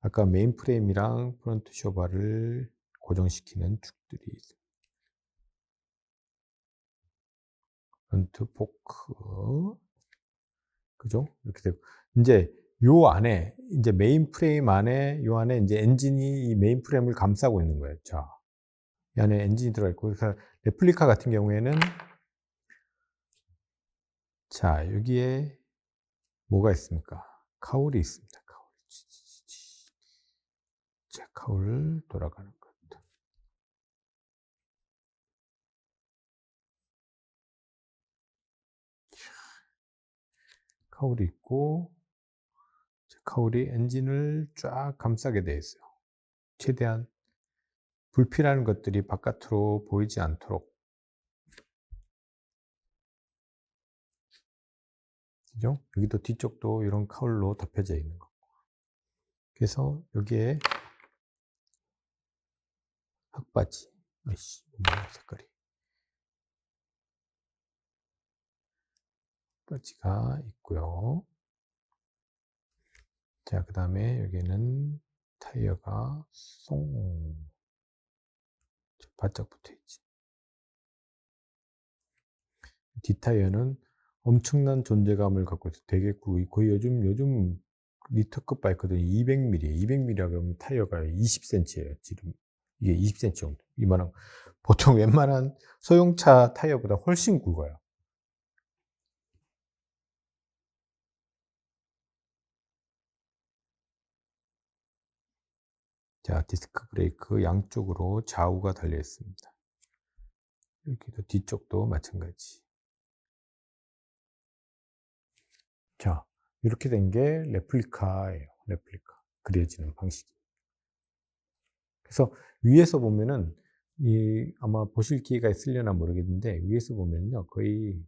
아까 메인 프레임이랑 프론트 쇼바를 고정시키는 축들이 있습니다. 프론트 포크. 그죠? 이렇게 되고. 이제 요 안에, 이제 메인 프레임 안에, 요 안에 이제 엔진이 이 메인 프레임을 감싸고 있는 거예요. 자, 이 안에 엔진이 들어가 있고, 그래서 레플리카 같은 경우에는 자, 여기에 뭐가 있습니까? 카울이 있습니다. 카울. 자, 카울 돌아가는 것. 카울이 있고, 카울이 엔진을 쫙 감싸게 되어 있어요. 최대한 불필요한 것들이 바깥으로 보이지 않도록. 그죠? 여기도 뒤쪽도 이런 카울로 덮여져 있는 거. 그래서 여기에 흙바지. 아이씨, 뭐야, 색깔이. 흙바지가 있고요. 자, 그 다음에 여기는 타이어가 바짝 붙어 있지. 뒷타이어는 엄청난 존재감을 갖고 있어. 되게 거의 요즘 리터급 바이크들이 200mm, 200mm라 그러면 타이어가 20cm예요, 지름. 이게 20cm 정도. 이만한, 보통 웬만한 소형차 타이어보다 훨씬 굵어요. 자, 디스크 브레이크 양쪽으로 좌우가 달려 있습니다. 여기도 뒤쪽도 마찬가지. 자, 이렇게 된 게 레플리카예요. 레플리카. 그려지는 방식이. 그래서 위에서 보면은 아마 보실 기회가 있으려나 모르겠는데, 위에서 보면요 거의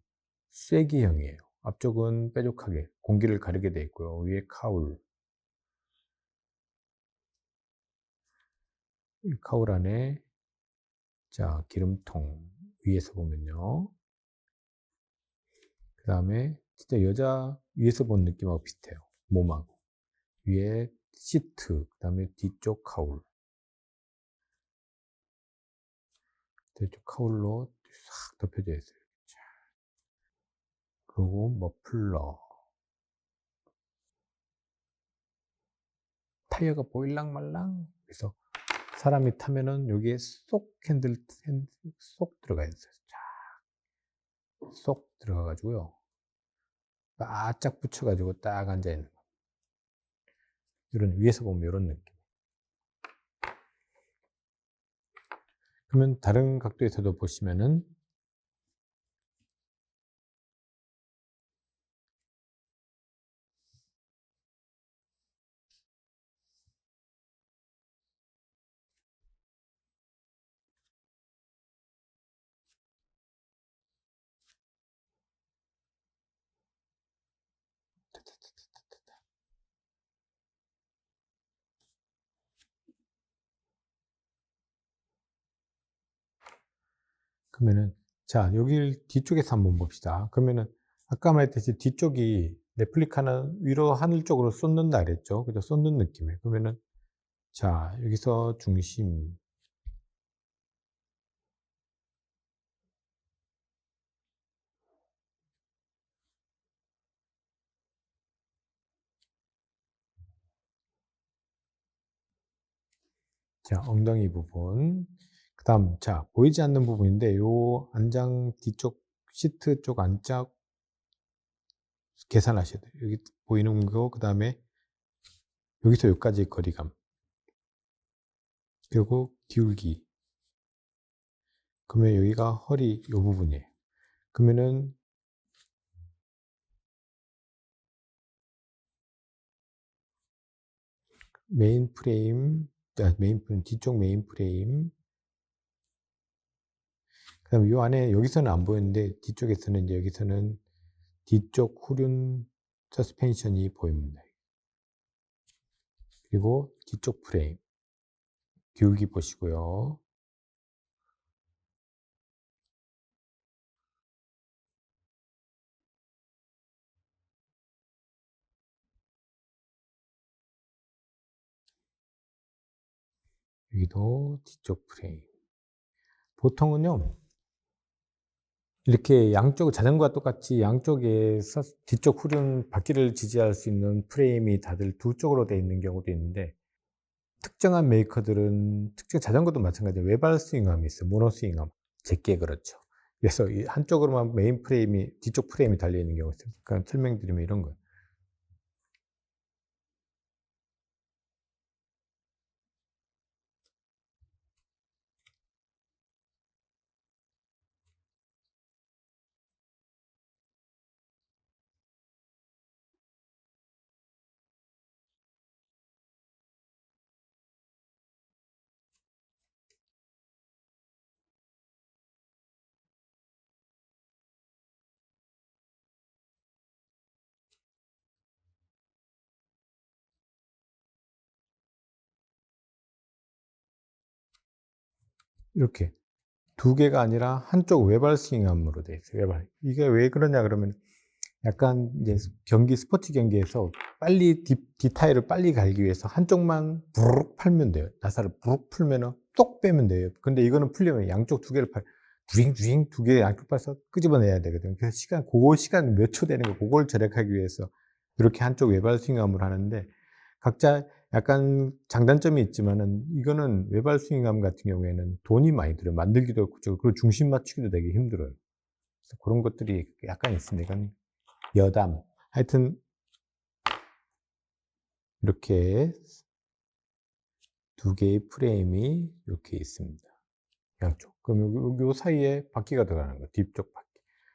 쐐기형이에요. 앞쪽은 뾰족하게 공기를 가르게 되어 있고요. 위에 카울, 이 카울 안에 자 기름통, 위에서 보면요. 그 다음에 진짜 여자 위에서 본 느낌하고 비슷해요. 몸하고. 위에 시트, 그 다음에 뒤쪽 카울, 뒤쪽 카울로 싹 덮여져 있어요. 그리고 머플러, 타이어가 보일랑말랑. 그래서 사람이 타면은 여기에 쏙 쏙 들어가 있어요. 쏙 들어가 가지고요, 바짝 붙여 가지고 딱 앉아 있는 거. 이런, 위에서 보면 이런 느낌. 그러면 다른 각도에서도 보시면은 그러면은, 자, 여기 뒤쪽에서 한번 봅시다. 그러면은 아까 말했듯이 뒤쪽이 레플리카는 위로 하늘 쪽으로 쏟는다 그랬죠. 그죠? 쏟는 느낌이에요. 그러면은 자, 여기서 중심, 자, 엉덩이 부분, 그 다음, 자, 보이지 않는 부분인데, 요 안장 뒤쪽, 시트 쪽 안짝 계산하셔야 돼요. 여기 보이는 거, 그 다음에 여기서 여기까지의 거리감, 그리고 기울기. 그러면 여기가 허리 요 부분이에요. 그러면은 메인 프레임, 뒤쪽 메인 프레임, 그 다음에 요 안에, 여기서는 안 보이는데, 뒤쪽에서는 이제 여기서는 뒤쪽 후륜 서스펜션이 보입니다. 그리고 뒤쪽 프레임, 기울기 보시고요. 여기도 뒤쪽 프레임. 보통은요, 이렇게 양쪽, 자전거와 똑같이 양쪽에 뒤쪽 후륜 바퀴를 지지할 수 있는 프레임이 다들 두 쪽으로 되어 있는 경우도 있는데, 특정한 메이커들은, 특정 자전거도 마찬가지예요. 외발 스윙암이 있어요. 모노 스윙암. 제게 그렇죠. 그래서 이 한쪽으로만 메인 프레임이, 뒤쪽 프레임이 달려 있는 경우가 있어요. 그러니까 설명드리면 이런 거예요. 이렇게 두 개가 아니라 한쪽 외발 스윙암으로 되어 있어요. 외발. 이게 왜 그러냐 그러면, 약간 이제 경기, 스포츠 경기에서 빨리 디타일을 빨리 갈기 위해서 한쪽만 부르륵 팔면 돼요. 나사를 부르륵 풀면은 똑 빼면 돼요. 근데 이거는 풀려면 양쪽 두 개를 두잉두잉 두 개 양쪽 빠서 끄집어내야 되거든요. 그래서 그 시간 몇 초 되는 거, 그걸 절약하기 위해서 이렇게 한쪽 외발 스윙암을 하는데, 각자 약간 장단점이 있지만은 이거는 외발 스윙암 같은 경우에는 돈이 많이 들어요. 만들기도 그렇고 그리고 중심 맞추기도 되게 힘들어요. 그래서 고런 것들이 약간 있습니다. 이건 여담. 하여튼 이렇게 두 개의 프레임이 이렇게 있습니다. 양쪽. 그럼 요 사이에 바퀴가 들어가는 거예요. 뒤쪽 바퀴.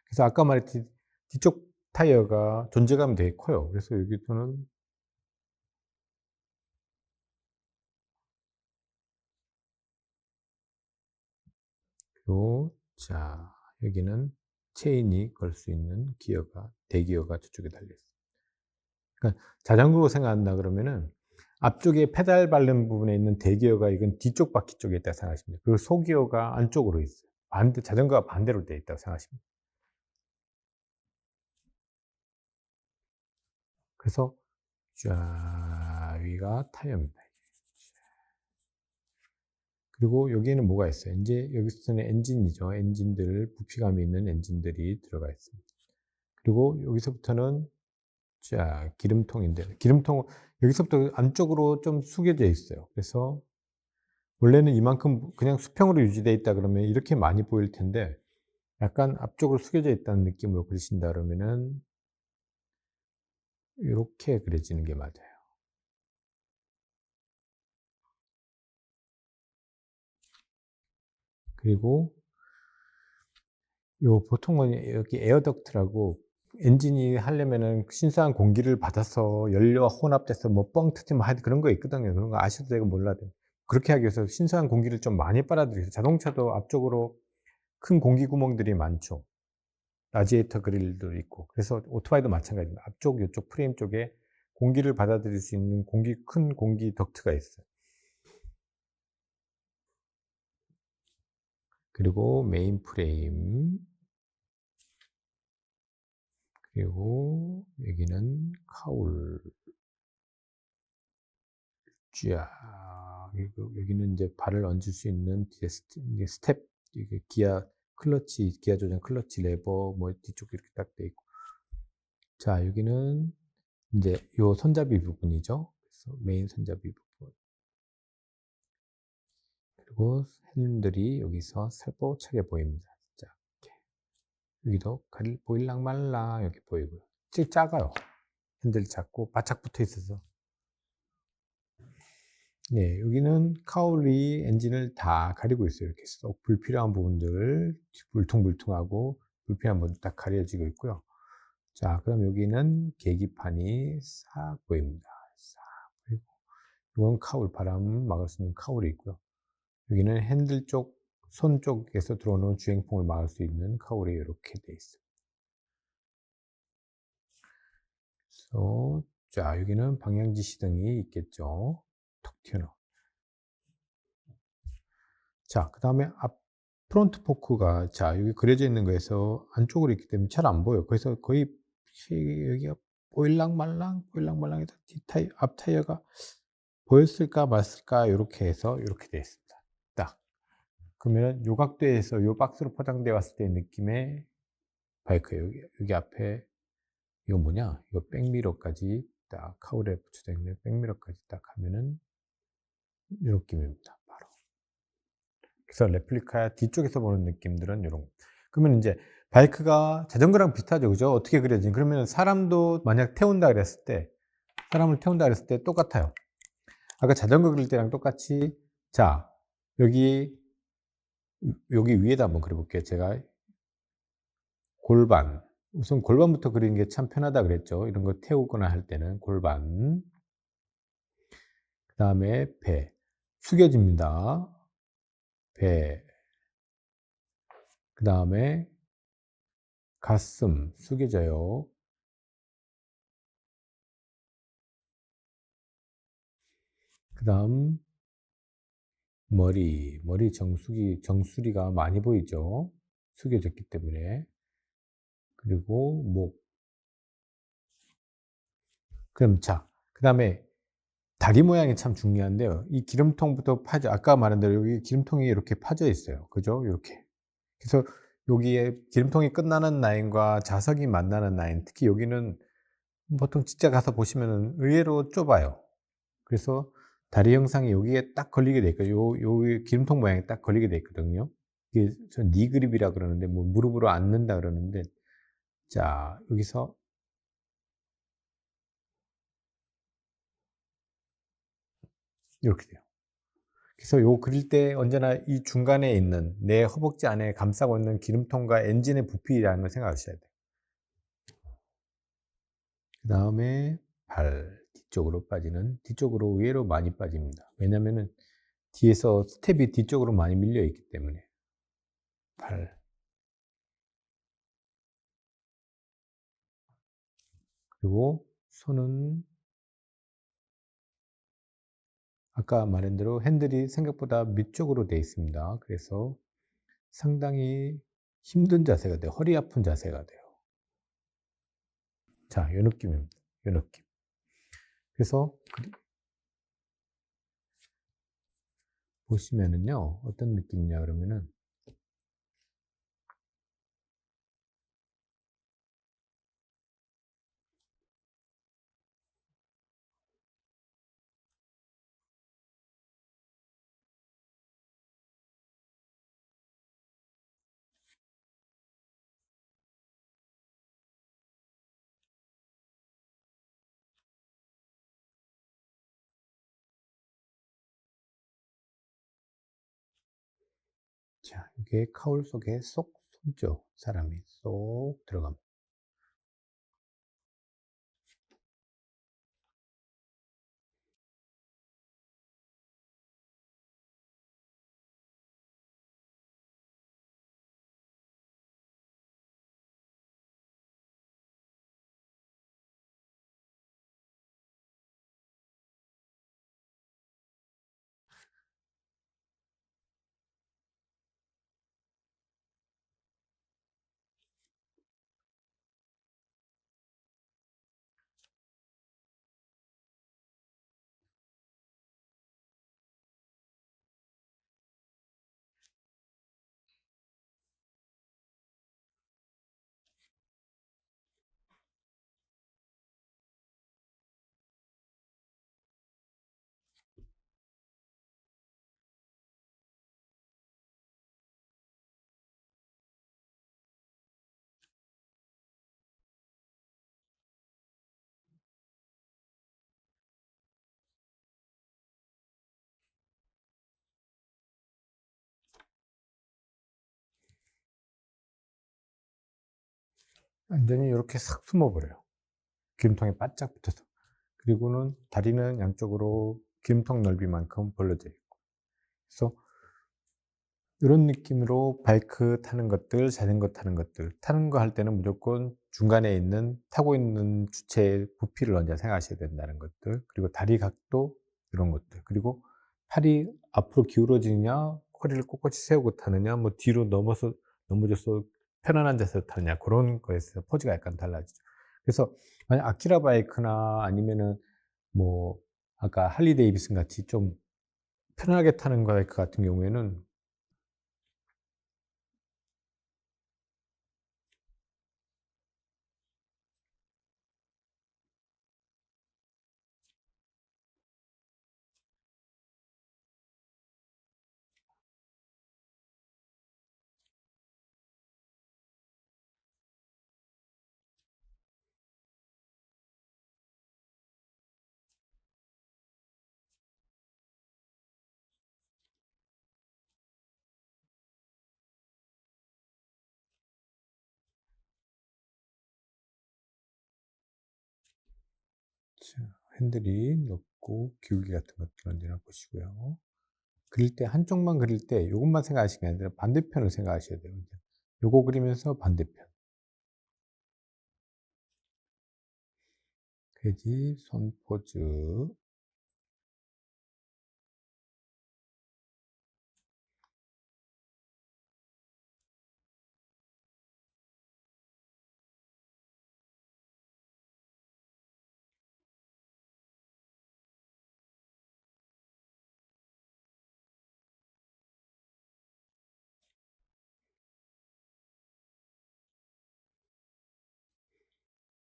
그래서 아까 말했듯이 뒤쪽 타이어가 존재감이 되게 커요. 그래서 여기서는 자, 여기는 체인이 걸 수 있는 기어가, 대기어가 저쪽에 달려 있어요. 그러니까 자전거 생각한다 그러면은 앞쪽에 페달 밟는 부분에 있는 대기어가 이건 뒤쪽 바퀴 쪽에 있다고 생각하시면 돼요. 그리고 소기어가 안쪽으로 있어요. 자전거가 반대로 되어 있다고 생각하시면 돼요. 그래서 쫙 위가 타이어입니다. 그리고 여기에는 뭐가 있어요? 이제 여기서는 엔진이죠. 엔진들, 부피감이 있는 엔진들이 들어가 있습니다. 그리고 여기서부터는 자, 기름통인데, 여기서부터 안쪽으로 좀 숙여져 있어요. 그래서 원래는 이만큼 그냥 수평으로 유지되어 있다 그러면 이렇게 많이 보일 텐데, 약간 앞쪽으로 숙여져 있다는 느낌으로 그리신다 그러면은 이렇게 그려지는 게 맞아요. 그리고 보통은 여기 에어덕트라고 엔진이 하려면은 신선한 공기를 받아서 연료와 혼합돼서 뭐 뻥 터지면 하여튼 그런 거 있거든요. 그런 거 아셔도 되고 몰라도. 그렇게 하기 위해서 신선한 공기를 좀 많이 빨아들여서 자동차도 앞쪽으로 큰 공기 구멍들이 많죠. 라지에이터 그릴도 있고. 그래서 오토바이도 마찬가지입니다. 앞쪽, 이쪽 프레임 쪽에 공기를 받아들일 수 있는 큰 공기 덕트가 있어요. 그리고 메인 프레임. 그리고 여기는 카울. 쫙. 여기는 이제 발을 얹을 수 있는 뒤에 스텝, 이게 기아 조정 클러치 레버, 뭐 뒤쪽 이렇게 딱 돼 있고. 자, 여기는 이제 요 손잡이 부분이죠. 그래서 메인 손잡이 부분. 그리고 핸들이 여기서 살포차게 보입니다. 자, 이렇게. 여기도 보일랑 말랑 이렇게 보이고요. 작아요. 핸들 작고 바짝 붙어 있어서. 네, 여기는 카울이 엔진을 다 가리고 있어요. 이렇게 쏙 불필요한 부분들을 울퉁불퉁하고 불필요한 부분 딱 가려지고 있고요. 자, 그럼 여기는 계기판이 싹 보입니다. 싹 보이고, 이건 카울, 바람 막을 수 있는 카울이 있고요. 여기는 핸들 쪽, 손 쪽에서 들어오는 주행풍을 막을 수 있는 카울이 이렇게 돼 있어요. 그래서 자, 여기는 방향지 시등이 있겠죠. 톡 튀어나와. 자, 그 다음에 프론트 포크가, 자, 여기 그려져 있는 거에서 안쪽으로 있기 때문에 잘 안 보여. 그래서 거의 여기가 보일랑말랑 해서 앞 타이어가 보였을까 말았을까 이렇게 해서 이렇게 되어 있습니다. 딱. 그러면 요 각도에서 요 박스로 포장되어 왔을 때의 느낌의 바이크. 여기 앞에 이거 뭐냐? 이거 백미러까지 딱 카울에 붙여져 있는 백미러까지 딱 하면은 이 느낌입니다. 바로. 그래서 레플리카 뒤쪽에서 보는 느낌들은 이런 거. 그러면 이제 바이크가 자전거랑 비슷하죠. 그죠? 어떻게 그려지니? 그러면 사람도 만약 사람을 태운다 그랬을 때 똑같아요. 아까 자전거 그릴 때랑 똑같이, 자, 여기 위에다 한번 그려볼게요. 제가 골반. 우선 골반부터 그리는 게 참 편하다 그랬죠. 이런 거 태우거나 할 때는 골반. 그 다음에 배. 숙여집니다. 배. 그 다음에 가슴 숙여져요. 그 다음 머리 정수리가 많이 보이죠. 숙여졌기 때문에. 그리고 목. 그럼 자, 그 다음에 다리 모양이 참 중요한데요. 이 기름통부터 아까 말한 대로 여기 기름통이 이렇게 파져 있어요. 그죠? 이렇게. 그래서 여기에 기름통이 끝나는 라인과 자석이 만나는 라인, 특히 여기는 보통 진짜 가서 보시면은 의외로 좁아요. 그래서 다리 형상이 여기에 딱 걸리게 돼 있거든요. 요 기름통 모양이 딱 걸리게 돼 있거든요. 이게 전 니 그립이라 그러는데 뭐 무릎으로 앉는다 그러는데, 자 여기서 이렇게 돼요. 그래서 요 그릴 때 언제나 이 중간에 있는 내 허벅지 안에 감싸고 있는 기름통과 엔진의 부피라는 걸 생각하셔야 돼요. 그다음에 발 뒤쪽으로 빠지는, 뒤쪽으로 의외로 많이 빠집니다. 왜냐면은 뒤에서 스텝이 뒤쪽으로 많이 밀려 있기 때문에. 발, 그리고 손은 아까 말한 대로 핸들이 생각보다 밑쪽으로 되어 있습니다. 그래서 상당히 힘든 자세가 돼요. 허리 아픈 자세가 돼요. 자, 요 느낌입니다. 요 느낌. 그래서 보시면은요, 어떤 느낌이냐 그러면은, 자, 이게 카울 속에 쏙 숨죠. 사람이 쏙 들어갑니다. 완전히 이렇게 싹 숨어버려요. 기름통에 바짝 붙어서. 그리고는 다리는 양쪽으로 기름통 넓이만큼 벌려져 있고. 그래서 이런 느낌으로 바이크 타는 것들, 자전거 타는 것들, 타는 거 할 때는 무조건 중간에 있는, 타고 있는 주체의 부피를 먼저 생각하셔야 된다는 것들, 그리고 다리 각도, 이런 것들, 그리고 팔이 앞으로 기울어지느냐, 허리를 꼿꼿이 세우고 타느냐, 뭐 뒤로 넘어져서 편안한 자세로 타느냐, 그런 거에서 포즈가 약간 달라지죠. 그래서 만약 아키라 바이크나 아니면은 뭐 아까 할리 데이비슨 같이 좀 편하게 타는 바이크 같은 경우에는, 자, 핸들이 높고 기울기 같은 것들 언제나 보시고요. 그릴 때 한쪽만 그릴 때 이것만 생각하시는 게 아니라 반대편을 생각하셔야 돼요. 요거 그리면서 반대편. 돼지 손 포즈.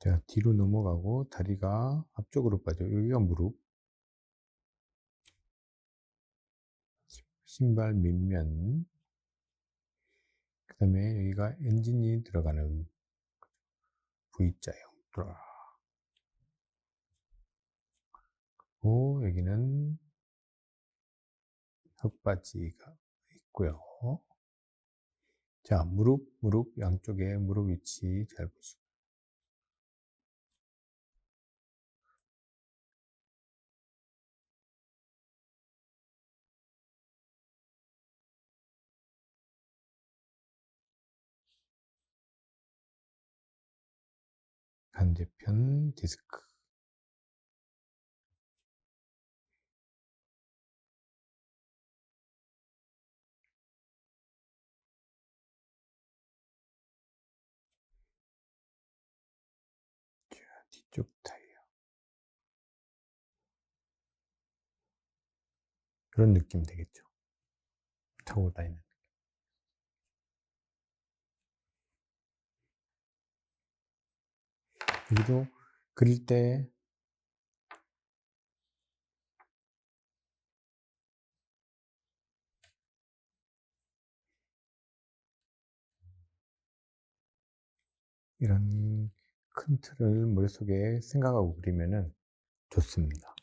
자, 뒤로 넘어가고 다리가 앞쪽으로 빠져. 여기가 무릎. 신발 밑면, 그 다음에 여기가 엔진이 들어가는 V자형 들어가. 고 여기는 흙바지가 있고요. 자, 무릎 양쪽에 무릎 위치 잘 보시고. 반대편 디스크. 자, 뒤쪽 타이어. 그런 느낌 되겠죠. 타고 다니는. 여기도 그릴 때 이런 큰 틀을 머릿속에 생각하고 그리면은 좋습니다.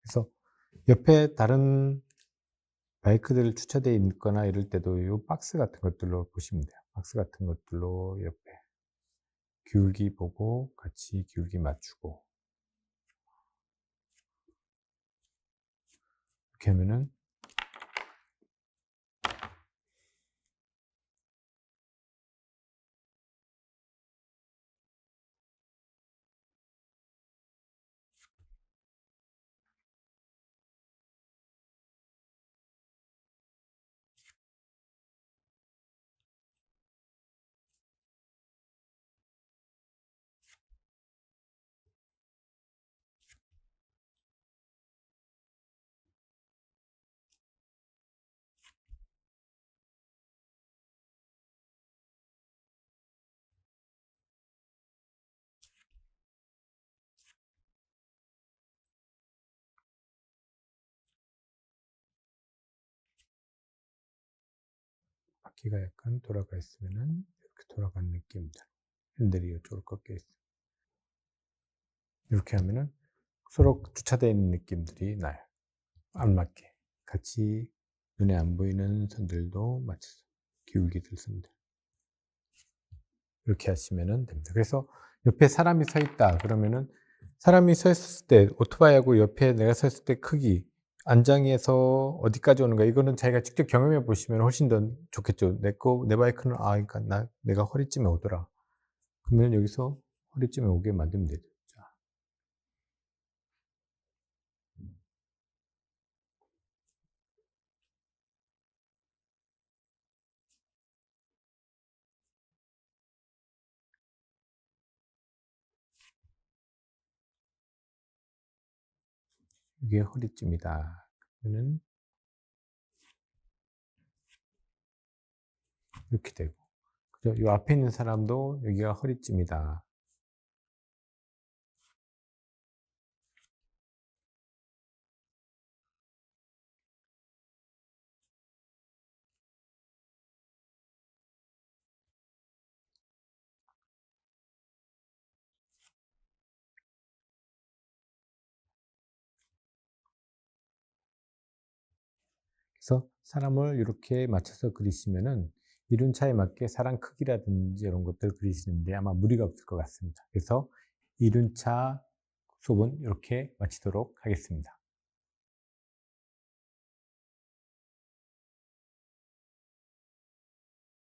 그래서 옆에 다른 바이크들 주차되어 있거나 이럴 때도 이 박스 같은 것들로 보시면 돼요. 박스 같은 것들로 옆에 기울기 보고 같이 기울기 맞추고 이렇게 하면은 바퀴가 약간 돌아가 있으면은 이렇게 돌아간 느낌들. 핸들이 이쪽으로 꺾여 있어요. 이렇게 하면은 서로 주차되어 있는 느낌들이 나요. 안 맞게. 같이 눈에 안 보이는 선들도 맞춰서 기울기들 선들. 이렇게 하시면 됩니다. 그래서 옆에 사람이 서 있다 그러면은 사람이 서 있을 때 오토바이하고 옆에 내가 서 있을 때 크기, 안장에서 어디까지 오는가 이거는 자기가 직접 경험해 보시면 훨씬 더 좋겠죠. 내 바이크는 그러니까 내가 허리쯤에 오더라. 그러면 여기서 허리쯤에 오게 만들면 되죠. 자. 이게 허리쯤이다. 그러면 이렇게 되고. 그죠? 이 앞에 있는 사람도 여기가 허리쯤이다. 그래서 사람을 이렇게 맞춰서 그리시면은 이륜차에 맞게 사람 크기라든지 이런 것들을 그리시는데 아마 무리가 없을 것 같습니다. 그래서 이륜차 수업은 이렇게 마치도록 하겠습니다.